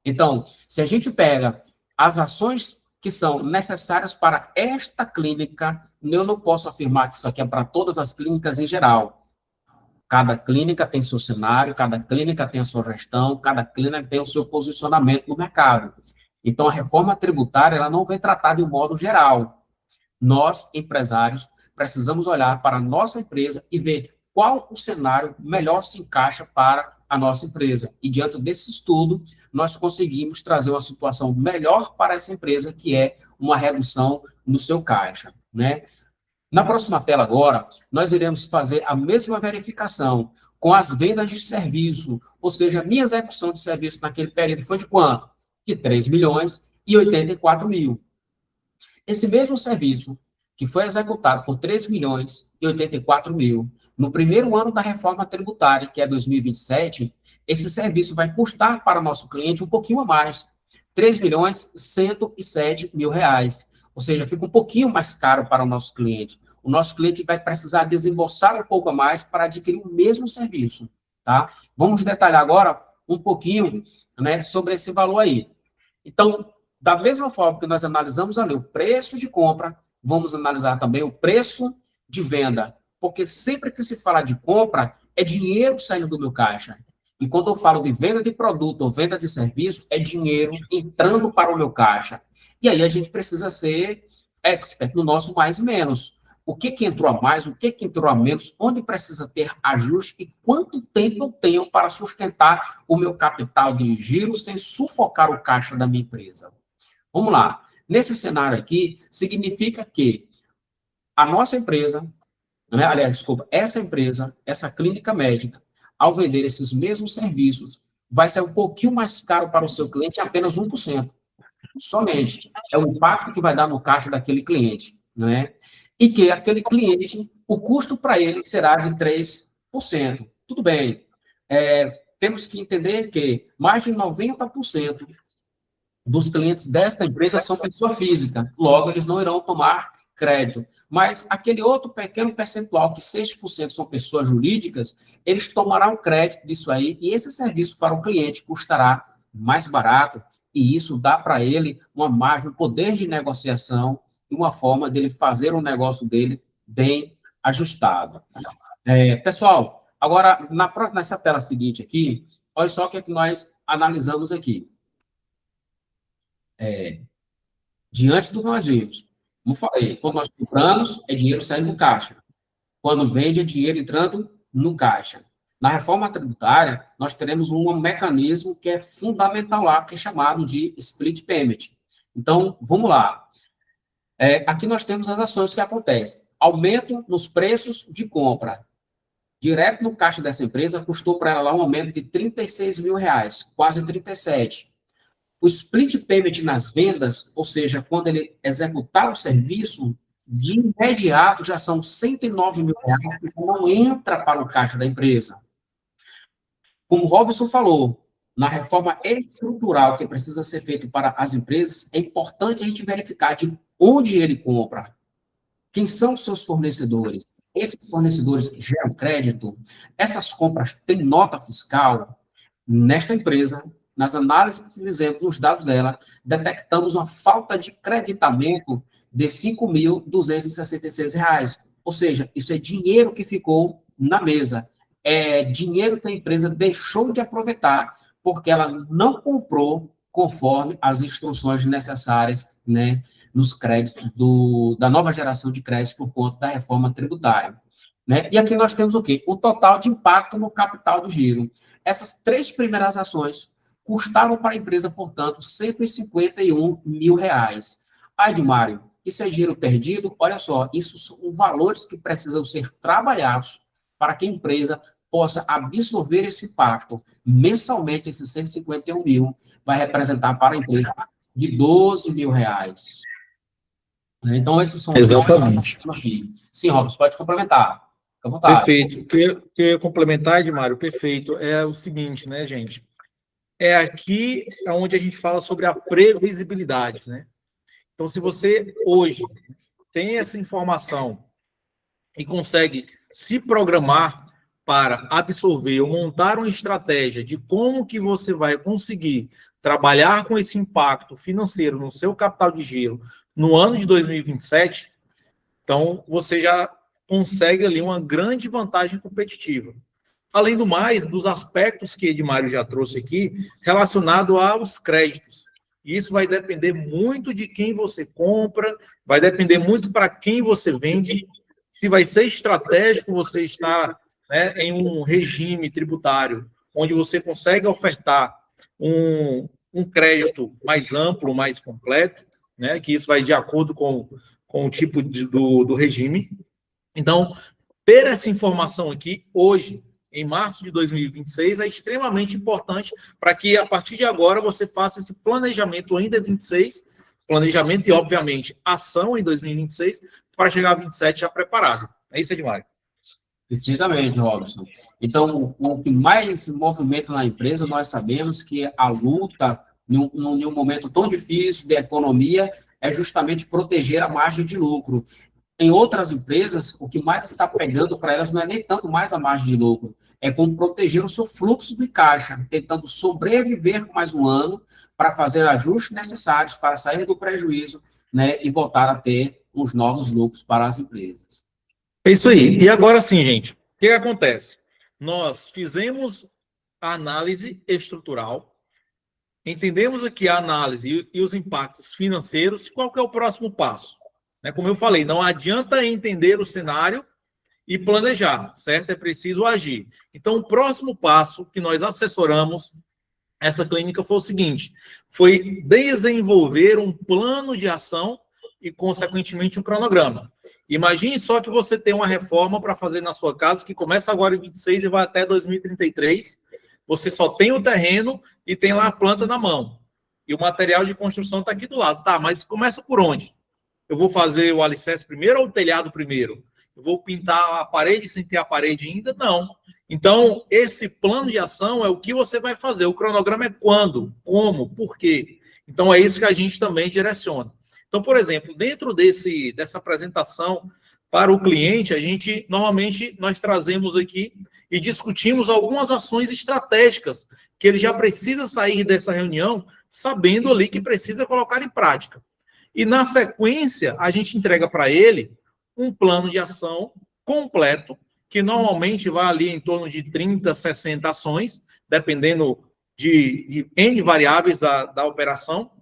Então, se a gente pega as ações que são necessárias para esta clínica, eu não posso afirmar que isso aqui é para todas as clínicas em geral. Cada clínica tem seu cenário, cada clínica tem a sua gestão, cada clínica tem o seu posicionamento no mercado. Então, a reforma tributária ela não vem tratar de um modo geral. Nós, empresários, precisamos olhar para a nossa empresa e ver qual o cenário melhor se encaixa para a nossa empresa. E, diante desse estudo, nós conseguimos trazer uma situação melhor para essa empresa, que é uma redução no seu caixa, né? Na próxima tela agora, nós iremos fazer a mesma verificação com as vendas de serviço, ou seja, a minha execução de serviço naquele período foi de quanto? de 3.084.000. Esse mesmo serviço, que foi executado por 3.084.000, no primeiro ano da reforma tributária, que é 2027, esse serviço vai custar para o nosso cliente um pouquinho a mais, R$ 3.107.000. Ou seja, fica um pouquinho mais caro para o nosso cliente. O nosso cliente vai precisar desembolsar um pouco a mais para adquirir o mesmo serviço, tá? Vamos detalhar agora um pouquinho, né, sobre esse valor aí. Então, da mesma forma que nós analisamos ali o preço de compra, vamos analisar também o preço de venda, porque sempre que se fala de compra, é dinheiro saindo do meu caixa. E quando eu falo de venda de produto ou venda de serviço, é dinheiro entrando para o meu caixa. E aí a gente precisa ser expert no nosso mais e menos. O que entrou a mais, o que entrou a menos, onde precisa ter ajuste e quanto tempo eu tenho para sustentar o meu capital de giro sem sufocar o caixa da minha empresa. Vamos lá. Nesse cenário aqui, significa que a nossa empresa, né, aliás, desculpa, essa empresa, essa clínica médica, ao vender esses mesmos serviços, vai ser um pouquinho mais caro para o seu cliente, apenas 1%. Somente. É o impacto que vai dar no caixa daquele cliente, né? E que aquele cliente, o custo para ele será de 3%. Tudo bem. Temos que entender que mais de 90% dos clientes desta empresa são pessoa física, logo eles não irão tomar crédito. Mas aquele outro pequeno percentual, que 6% são pessoas jurídicas, eles tomarão crédito disso aí, e esse serviço para o cliente custará mais barato, e isso dá para ele uma margem, um poder de negociação e uma forma dele fazer o negócio dele bem ajustado. Pessoal, agora, nessa tela seguinte aqui, olha só o que é que nós analisamos aqui. Diante do que nós vimos, como falei, quando nós compramos, é dinheiro saindo do caixa. Quando vende, é dinheiro entrando no caixa. Na reforma tributária, nós teremos um mecanismo que é fundamental lá, que é chamado de split payment. Então, vamos lá. Aqui nós temos as ações que acontecem. Aumento nos preços de compra. Direto no caixa dessa empresa, custou para ela lá um aumento de R$36.000, quase 37. O split payment nas vendas, ou seja, quando ele executar o serviço, de imediato já são R$109.000 que não entra para o caixa da empresa. Como o Robson falou, na reforma estrutural que precisa ser feita para as empresas, é importante a gente verificar de onde ele compra. Quem são os seus fornecedores? Esses fornecedores geram crédito? Essas compras têm nota fiscal? Nesta empresa, nas análises que fizemos dos dados dela, detectamos uma falta de creditamento de R$5.266. Ou seja, isso é dinheiro que ficou na mesa. É dinheiro que a empresa deixou de aproveitar porque ela não comprou conforme as instruções necessárias, né, nos créditos da nova geração de créditos por conta da reforma tributária. Né? E aqui nós temos o quê? O total de impacto no capital do giro. Essas três primeiras ações custaram para a empresa, portanto, R$151.000. Edmário, isso é dinheiro perdido? Olha só, isso são valores que precisam ser trabalhados para que a empresa possa absorver esse impacto. Mensalmente, esses 151.000 vai representar para a empresa de R$12.000. Então, esses são os Exatamente. aqui. Sim, Robson, pode complementar. Fica à vontade. Perfeito. O que eu ia complementar, Edmário, perfeito, é o seguinte, né, gente? É aqui onde a gente fala sobre a previsibilidade, né? Então, se você hoje tem essa informação e consegue se programar para absorver ou montar uma estratégia de como que você vai conseguir trabalhar com esse impacto financeiro no seu capital de giro no ano de 2027, então você já consegue ali uma grande vantagem competitiva. Além do mais, dos aspectos que Edmário já trouxe aqui, relacionado aos créditos. Isso vai depender muito de quem você compra, vai depender muito para quem você vende, se vai ser estratégico você estar, né, em um regime tributário, onde você consegue ofertar um crédito mais amplo, mais completo, né, que isso vai de acordo com o tipo do regime. Então, ter essa informação aqui hoje em março de 2026 é extremamente importante para que, a partir de agora, você faça esse planejamento ainda em 26, planejamento e, obviamente, ação em 2026, para chegar a 27 já preparado. É isso, Edmar? Perfeitamente, Robson. Então, o que mais movimenta na empresa, nós sabemos que a luta, em um momento tão difícil de economia, é justamente proteger a margem de lucro. Em outras empresas, o que mais está pegando para elas não é nem tanto mais a margem de lucro, é como proteger o seu fluxo de caixa, tentando sobreviver mais um ano para fazer ajustes necessários para sair do prejuízo, né, e voltar a ter uns novos lucros para as empresas. É isso aí. E agora sim, gente, o que acontece? Nós fizemos a análise estrutural, entendemos aqui a análise e os impactos financeiros. Qual que é o próximo passo? Como eu falei, não adianta entender o cenário e planejar, certo? É preciso agir. Então, o próximo passo que nós assessoramos essa clínica foi o seguinte: foi desenvolver um plano de ação e, consequentemente, um cronograma. Imagine só que você tem uma reforma para fazer na sua casa que começa agora em 26 e vai até 2033. Você só tem o terreno e tem lá a planta na mão. E o material de construção está aqui do lado. Tá, mas começa por onde? Eu vou fazer o alicerce primeiro ou o telhado primeiro? Eu vou pintar a parede sem ter a parede ainda? Não. Então, esse plano de ação é o que você vai fazer. O cronograma é quando, como, por quê. Então, é isso que a gente também direciona. Então, por exemplo, dentro dessa apresentação para o cliente, normalmente, nós trazemos aqui e discutimos algumas ações estratégicas que ele já precisa sair dessa reunião sabendo ali que precisa colocar em prática. E, na sequência, a gente entrega para ele um plano de ação completo, que normalmente vai ali em torno de 30, 60 ações, dependendo de N variáveis da operação,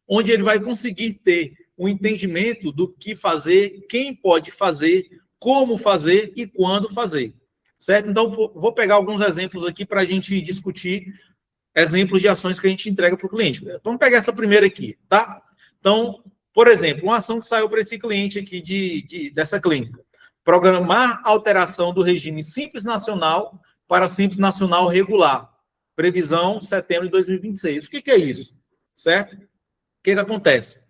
onde ele vai conseguir ter um entendimento do que fazer, quem pode fazer, como fazer e quando fazer. Certo? Então, vou pegar alguns exemplos aqui para a gente discutir exemplos de ações que a gente entrega para o cliente. Vamos pegar essa primeira aqui, tá? Então, por exemplo, uma ação que saiu para esse cliente aqui dessa clínica: programar alteração do regime Simples Nacional para Simples Nacional Regular. Previsão setembro de 2026. O que é isso? Certo? O que acontece?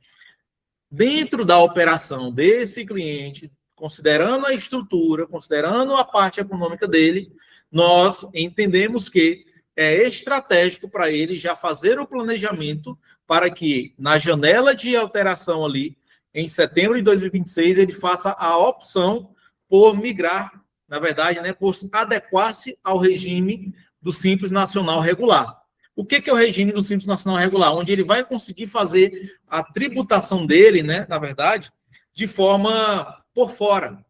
Dentro da operação desse cliente, considerando a estrutura, considerando a parte econômica dele, nós entendemos que é estratégico para ele já fazer o planejamento para que, na janela de alteração ali, em setembro de 2026, ele faça a opção por migrar, na verdade, por adequar-se ao regime do Simples Nacional Regular. O que é o regime do Simples Nacional Regular? Onde ele vai conseguir fazer a tributação dele, na verdade, de forma por fora.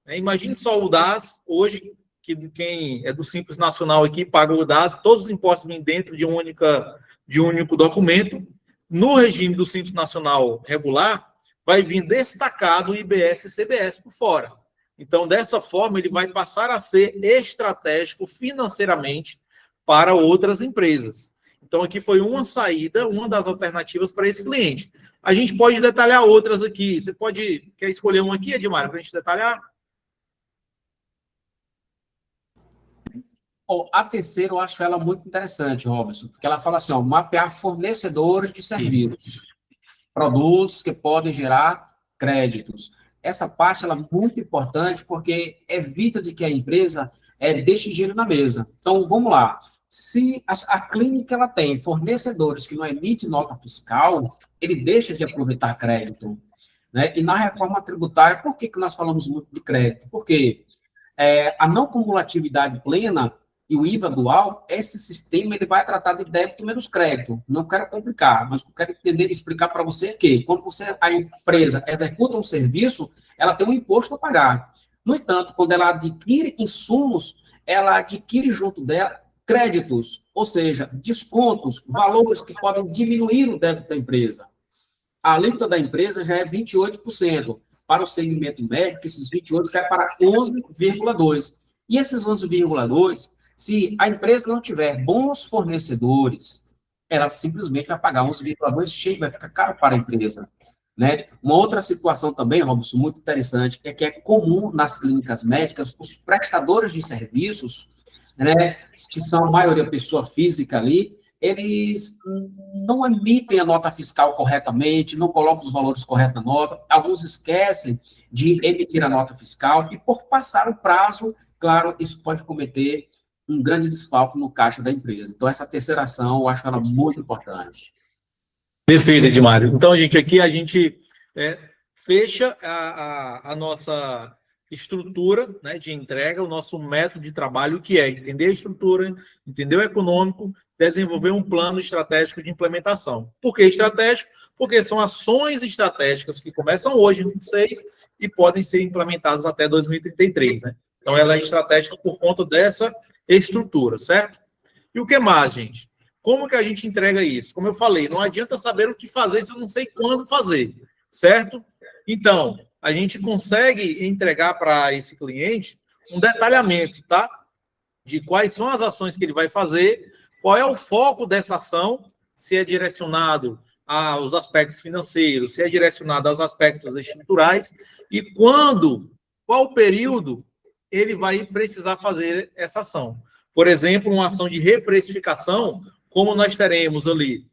Imagine só o DAS, hoje, que quem é do Simples Nacional aqui paga o DAS, todos os impostos vêm dentro de um único documento. No regime do Simples Nacional Regular, vai vir destacado o IBS e CBS por fora. Então, dessa forma, ele vai passar a ser estratégico financeiramente para outras empresas. Então, aqui foi uma saída, uma das alternativas para esse cliente. A gente pode detalhar outras aqui. Você quer escolher uma aqui, Edmar, para a gente detalhar? A terceira, eu acho ela muito interessante, Robson, porque ela fala assim, mapear fornecedores de serviços, produtos que podem gerar créditos. Essa parte ela é muito importante porque evita de que a empresa deixe dinheiro na mesa. Então, vamos lá. Se a clínica ela tem fornecedores que não emitem nota fiscal, ele deixa de aproveitar crédito. E na reforma tributária, por que nós falamos muito de crédito? Porque a não cumulatividade plena e o IVA dual, esse sistema ele vai tratar de débito menos crédito. Não quero complicar, mas eu quero explicar para você que quando a empresa executa um serviço, ela tem um imposto a pagar. No entanto, quando ela adquire insumos, ela adquire junto dela créditos, ou seja, descontos, valores que podem diminuir o débito da empresa. A alíquota da empresa já é 28%. Para o segmento médico, esses 28% cai para 11,2%. E esses 11,2%, se a empresa não tiver bons fornecedores, ela simplesmente vai pagar 11,2% cheio, vai ficar caro para a empresa. Uma outra situação também, Robson, muito interessante, é que é comum nas clínicas médicas os prestadores de serviços né, que são a maioria pessoa física ali, eles não emitem a nota fiscal corretamente, não colocam os valores corretos na nota, alguns esquecem de emitir a nota fiscal, e por passar o prazo, claro, isso pode cometer um grande desfalque no caixa da empresa. Então, essa terceiração, eu acho ela muito importante. Perfeito, Edmário. Então, gente, aqui a gente fecha a nossa estrutura, né, de entrega, o nosso método de trabalho, que é entender a estrutura, entender o econômico, desenvolver um plano estratégico de implementação. Por que estratégico? Porque são ações estratégicas que começam hoje, em 2026, e podem ser implementadas até 2033, né? Então, ela é estratégica por conta dessa estrutura, certo? E o que mais, gente? Como que a gente entrega isso? Como eu falei, não adianta saber o que fazer se eu não sei quando fazer, certo? Então, a gente consegue entregar para esse cliente um detalhamento, tá? De quais são as ações que ele vai fazer, qual é o foco dessa ação, se é direcionado aos aspectos financeiros, se é direcionado aos aspectos estruturais, e qual o período ele vai precisar fazer essa ação. Por exemplo, uma ação de reprecificação, como nós teremos ali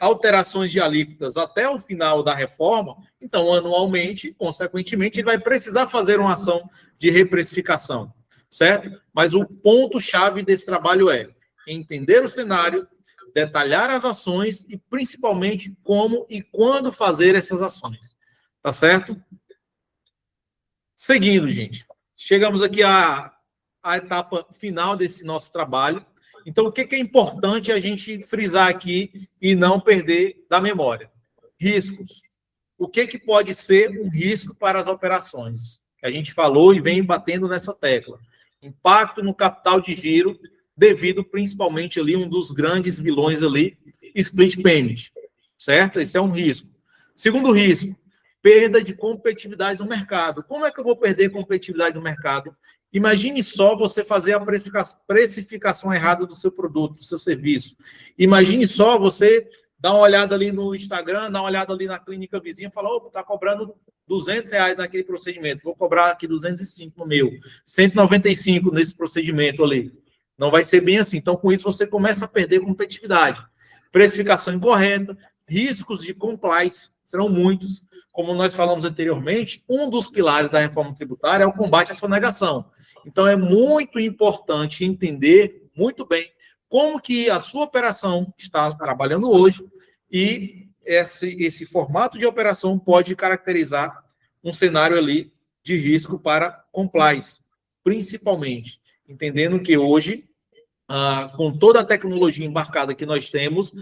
alterações de alíquotas até o final da reforma, então, anualmente, consequentemente, ele vai precisar fazer uma ação de reprecificação, certo? Mas o ponto-chave desse trabalho é entender o cenário, detalhar as ações e, principalmente, como e quando fazer essas ações, tá certo? Seguindo, gente, chegamos aqui à etapa final desse nosso trabalho. Então, o que é importante a gente frisar aqui e não perder da memória? Riscos. O que pode ser um risco para as operações? A gente falou e vem batendo nessa tecla. Impacto no capital de giro, devido principalmente ali, um dos grandes vilões ali, split payment, certo? Esse é um risco. Segundo risco, perda de competitividade no mercado. Como é que eu vou perder competitividade no mercado? Imagine só você fazer a precificação errada do seu produto, do seu serviço. Imagine só você dar uma olhada ali no Instagram, dar uma olhada ali na clínica vizinha e falar, opa, está cobrando R$200 naquele procedimento, vou cobrar aqui 205 no meu, 195 nesse procedimento ali. Não vai ser bem assim. Então, com isso, você começa a perder competitividade. Precificação incorreta, riscos de compliance, serão muitos. Como nós falamos anteriormente, um dos pilares da reforma tributária é o combate à sonegação. Então, é muito importante entender muito bem como que a sua operação está trabalhando hoje e esse formato de operação pode caracterizar um cenário ali de risco para compliance, principalmente, entendendo que hoje, com toda a tecnologia embarcada que nós temos,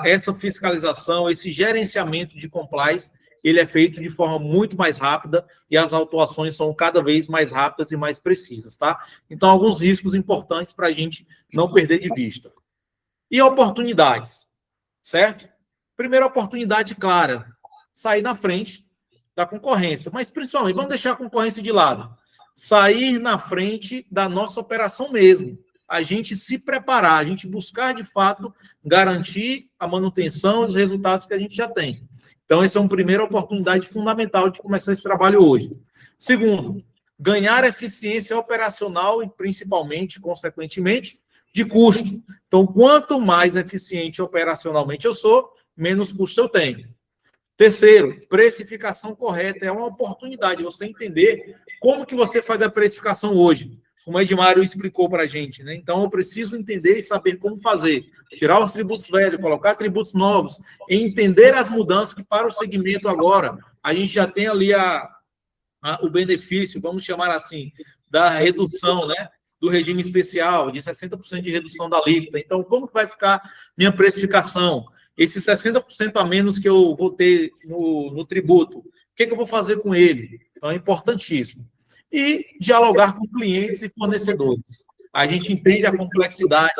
essa fiscalização, esse gerenciamento de compliance, ele é feito de forma muito mais rápida e as autuações são cada vez mais rápidas e mais precisas, tá? Então, alguns riscos importantes para a gente não perder de vista. E oportunidades, certo? Primeira oportunidade clara, sair na frente da concorrência, mas principalmente, vamos deixar a concorrência de lado, sair na frente da nossa operação mesmo, a gente se preparar, a gente buscar, de fato, garantir a manutenção e os resultados que a gente já tem. Então, essa é uma primeira oportunidade fundamental de começar esse trabalho hoje. Segundo, ganhar eficiência operacional e, principalmente, consequentemente, de custo. Então, quanto mais eficiente operacionalmente eu sou, menos custo eu tenho. Terceiro, precificação correta. É uma oportunidade você entender como que você faz a precificação hoje, como o Edmário explicou para a gente, né? Então, eu preciso entender e saber como fazer. Tirar os tributos velhos, colocar tributos novos, e entender as mudanças que para o segmento agora, a gente já tem ali o benefício, vamos chamar assim, da redução, né? Do regime especial, de 60% de redução da alíquota. Então, como que vai ficar minha precificação? Esse 60% a menos que eu vou ter no tributo, o que eu vou fazer com ele? Então, é importantíssimo. E dialogar com clientes e fornecedores. A gente entende a complexidade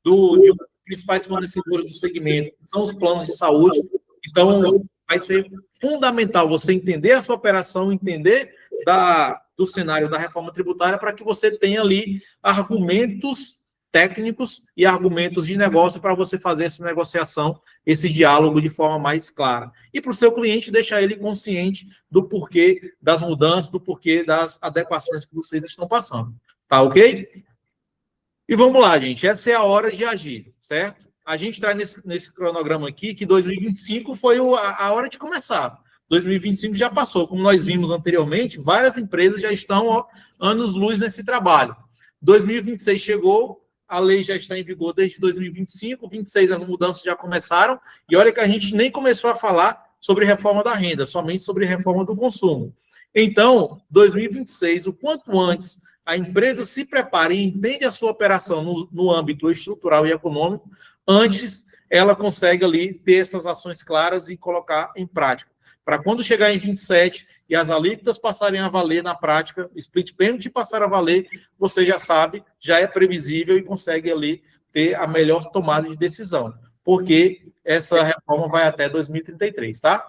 de um dos principais fornecedores do segmento, são os planos de saúde. Então, vai ser fundamental você entender a sua operação, entender do cenário da reforma tributária para que você tenha ali argumentos técnicos e argumentos de negócio para você fazer essa negociação, esse diálogo de forma mais clara. E para o seu cliente, deixar ele consciente do porquê das mudanças, do porquê das adequações que vocês estão passando. Tá ok? E vamos lá, gente. Essa é a hora de agir, certo? A gente traz nesse cronograma aqui que 2025 foi a hora de começar. 2025 já passou. Como nós vimos anteriormente, várias empresas já estão anos-luz nesse trabalho. 2026 chegou, a lei já está em vigor desde 2025, 26 as mudanças já começaram, e olha que a gente nem começou a falar sobre reforma da renda, somente sobre reforma do consumo. Então, 2026, o quanto antes a empresa se prepara e entende a sua operação no âmbito estrutural e econômico, antes ela consegue ali ter essas ações claras e colocar em prática. Para quando chegar em 27 e as alíquotas passarem a valer na prática, split payment passar a valer, você já sabe, já é previsível e consegue ali ter a melhor tomada de decisão, porque essa reforma vai até 2033, tá?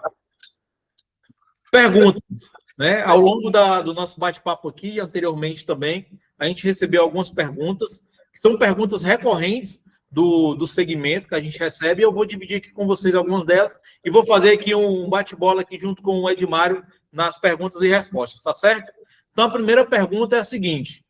Perguntas, né? Ao longo do nosso bate-papo aqui, anteriormente também, a gente recebeu algumas perguntas, que são perguntas recorrentes do segmento que a gente recebe, e eu vou dividir aqui com vocês algumas delas, e vou fazer aqui um bate-bola aqui junto com o Edmário nas perguntas e respostas, tá certo? Então, a primeira pergunta é a seguinte: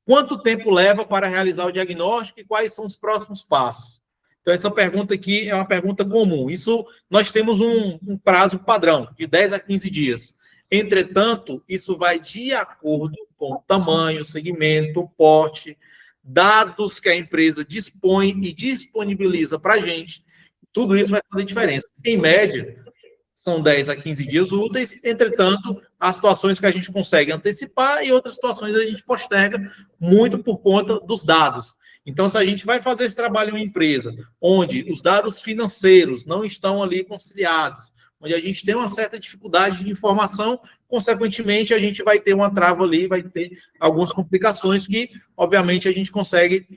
quanto tempo leva para realizar o diagnóstico e quais são os próximos passos? Então, essa pergunta aqui é uma pergunta comum. Isso, nós temos um prazo padrão, de 10 a 15 dias. Entretanto, isso vai de acordo com o tamanho, segmento, porte, dados que a empresa dispõe e disponibiliza para a gente. Tudo isso vai fazer diferença. Em média, são 10 a 15 dias úteis. Entretanto, há situações que a gente consegue antecipar e outras situações a gente posterga muito por conta dos dados. Então, se a gente vai fazer esse trabalho em uma empresa onde os dados financeiros não estão ali conciliados, onde a gente tem uma certa dificuldade de informação, consequentemente, a gente vai ter uma trava ali, vai ter algumas complicações que, obviamente, a gente consegue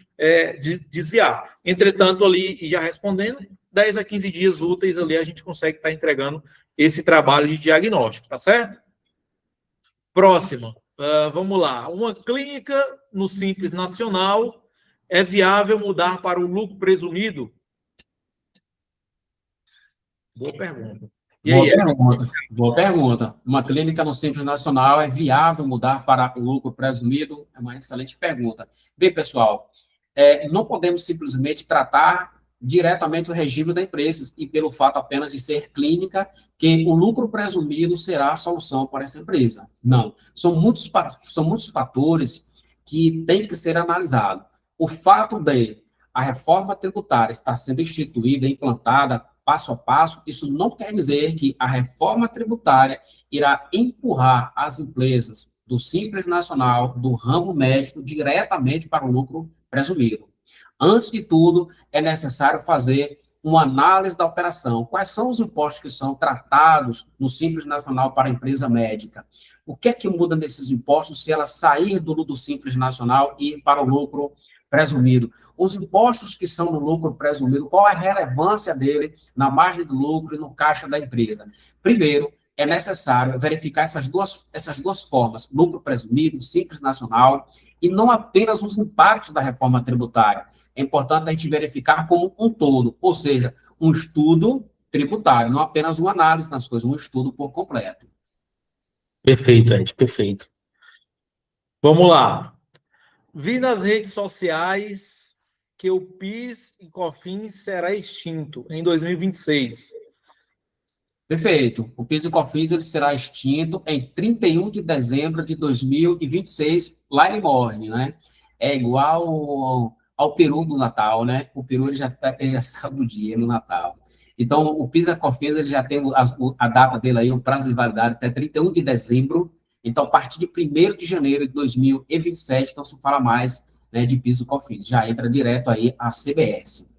desviar. Entretanto, ali, e já respondendo, 10 a 15 dias úteis ali, a gente consegue estar entregando esse trabalho de diagnóstico, tá certo? Próxima, vamos lá. Uma clínica no Simples Nacional, é viável mudar para o lucro presumido? Boa pergunta. Boa pergunta. Uma clínica no Simples Nacional é viável mudar para o lucro presumido? É uma excelente pergunta. Bem, pessoal, não podemos simplesmente tratar diretamente o regime da empresa e pelo fato apenas de ser clínica, que o lucro presumido será a solução para essa empresa. Não. São muitos fatores que têm que ser analisados. O fato de a reforma tributária estar sendo instituída, implantada, passo a passo, isso não quer dizer que a reforma tributária irá empurrar as empresas do Simples Nacional, do ramo médico, diretamente para o lucro presumido. Antes de tudo, é necessário fazer uma análise da operação. Quais são os impostos que são tratados no Simples Nacional para a empresa médica? O que é que muda nesses impostos se ela sair do Simples Nacional e ir para o lucro presumido? Os impostos que são no lucro presumido, qual é a relevância dele na margem do lucro e no caixa da empresa? Primeiro, é necessário verificar essas duas formas, lucro presumido, Simples Nacional, e não apenas os impactos da reforma tributária. É importante a gente verificar como um todo, ou seja, um estudo tributário, não apenas uma análise nas coisas, um estudo por completo. Perfeito, Ed, perfeito. Vamos lá. Vi nas redes sociais que o PIS e COFINS será extinto em 2026. Perfeito. O PIS e COFINS ele será extinto em 31 de dezembro de 2026, lá ele morre, né? É igual ao peru do Natal, né? O peru ele já sabe o dia no Natal. Então, o PIS e COFINS ele já tem a data dele aí, o prazo de validade até 31 de dezembro. Então, a partir de 1º de janeiro de 2027, não se fala mais, né, de PIS e COFINS. Já entra direto aí a CBS.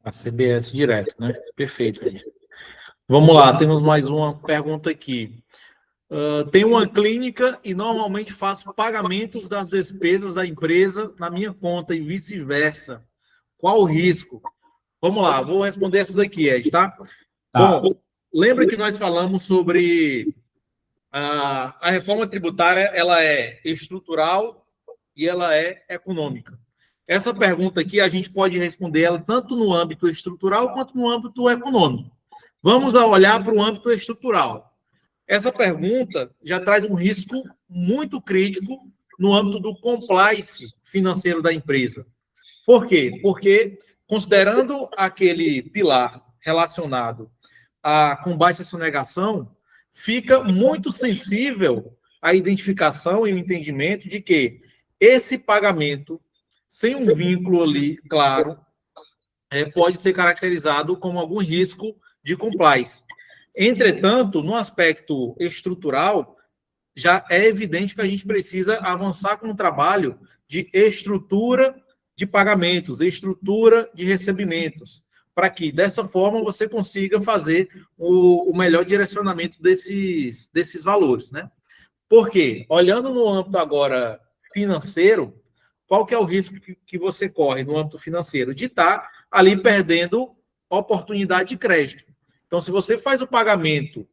A CBS direto, né? Perfeito, Ed. Vamos lá, temos mais uma pergunta aqui. Tenho uma clínica e normalmente faço pagamentos das despesas da empresa na minha conta e vice-versa. Qual o risco? Vamos lá, vou responder essa daqui, Ed, tá? Bom, lembra que nós falamos sobre a reforma tributária, ela é estrutural e ela é econômica. Essa pergunta aqui, a gente pode responder ela tanto no âmbito estrutural quanto no âmbito econômico. Vamos olhar para o âmbito estrutural. Essa pergunta já traz um risco muito crítico no âmbito do compliance financeiro da empresa. Por quê? Porque, considerando aquele pilar relacionado a combate à sonegação, fica muito sensível a identificação e o entendimento de que esse pagamento, sem um vínculo ali, claro, pode ser caracterizado como algum risco de compliance. Entretanto, no aspecto estrutural, já é evidente que a gente precisa avançar com um trabalho de estrutura de pagamentos, estrutura de recebimentos, para que, dessa forma, você consiga fazer o melhor direcionamento desses valores, né? Por quê? Olhando no âmbito agora financeiro, qual que é o risco que você corre no âmbito financeiro? De estar ali perdendo oportunidade de crédito. Então, se você faz o pagamento,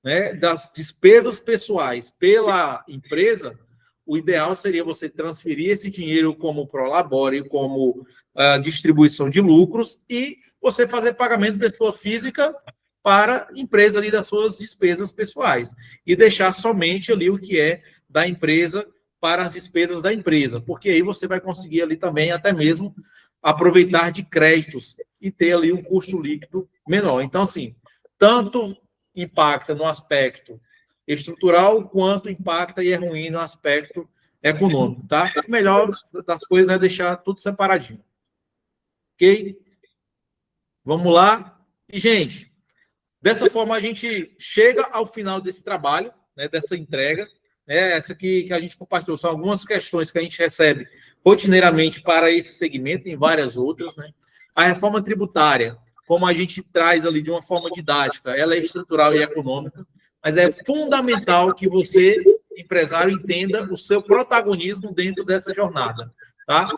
né, das despesas pessoais pela empresa, o ideal seria você transferir esse dinheiro como prolabore, como distribuição de lucros, e você fazer pagamento de pessoa física para a empresa ali das suas despesas pessoais, e deixar somente ali o que é da empresa para as despesas da empresa, porque aí você vai conseguir ali também até mesmo aproveitar de créditos e ter ali um custo líquido menor. Então, assim, tanto impacta no aspecto estrutural, quanto impacta e é ruim no aspecto econômico, tá? O melhor das coisas é deixar tudo separadinho. Ok? Vamos lá. E, gente, dessa forma a gente chega ao final desse trabalho, né, dessa entrega, né, essa que a gente compartilhou, são algumas questões que a gente recebe rotineiramente para esse segmento, e várias outras, né? A reforma tributária, como a gente traz ali de uma forma didática, ela é estrutural e econômica, mas é fundamental que você, empresário, entenda o seu protagonismo dentro dessa jornada, tá?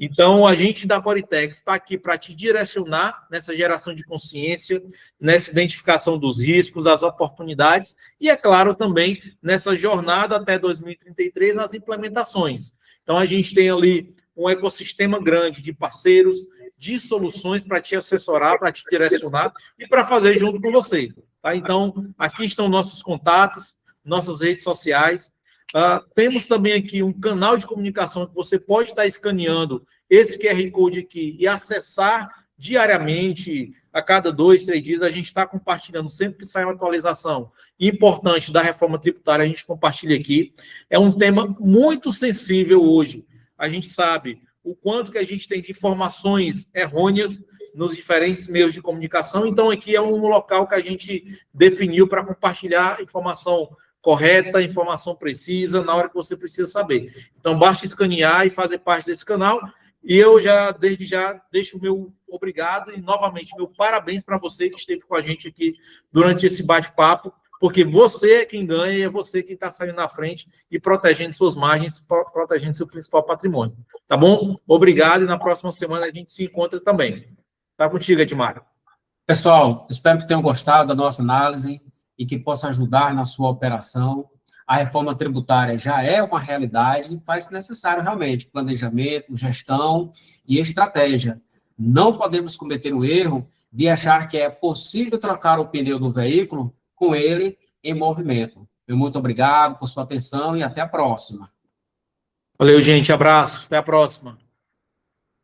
Então, a gente da Coritex está aqui para te direcionar nessa geração de consciência, nessa identificação dos riscos, das oportunidades, e, é claro, também nessa jornada até 2033 nas implementações. Então, a gente tem ali um ecossistema grande de parceiros, de soluções para te assessorar, para te direcionar e para fazer junto com você. Tá? Então, aqui estão nossos contatos, nossas redes sociais. Temos também aqui um canal de comunicação que você pode estar escaneando esse QR Code aqui e acessar diariamente, a cada 2, 3 dias, a gente está compartilhando, sempre que sai uma atualização importante da reforma tributária, a gente compartilha aqui. É um tema muito sensível hoje. A gente sabe o quanto que a gente tem de informações errôneas nos diferentes meios de comunicação, então aqui é um local que a gente definiu para compartilhar informação correta, informação precisa, na hora que você precisa saber. Então, basta escanear e fazer parte desse canal, e eu já, desde já, deixo o meu obrigado e, novamente, meu parabéns para você que esteve com a gente aqui durante esse bate-papo, porque você é quem ganha e é você que está saindo na frente e protegendo suas margens, protegendo seu principal patrimônio. Tá bom? Obrigado, e na próxima semana a gente se encontra também. Tá contigo, Edmário. Pessoal, espero que tenham gostado da nossa análise e que possa ajudar na sua operação. A reforma tributária já é uma realidade e faz necessário realmente planejamento, gestão e estratégia. Não podemos cometer o erro de achar que é possível trocar o pneu do veículo com ele em movimento. Meu muito obrigado por sua atenção e até a próxima. Valeu, gente. Abraço. Até a próxima.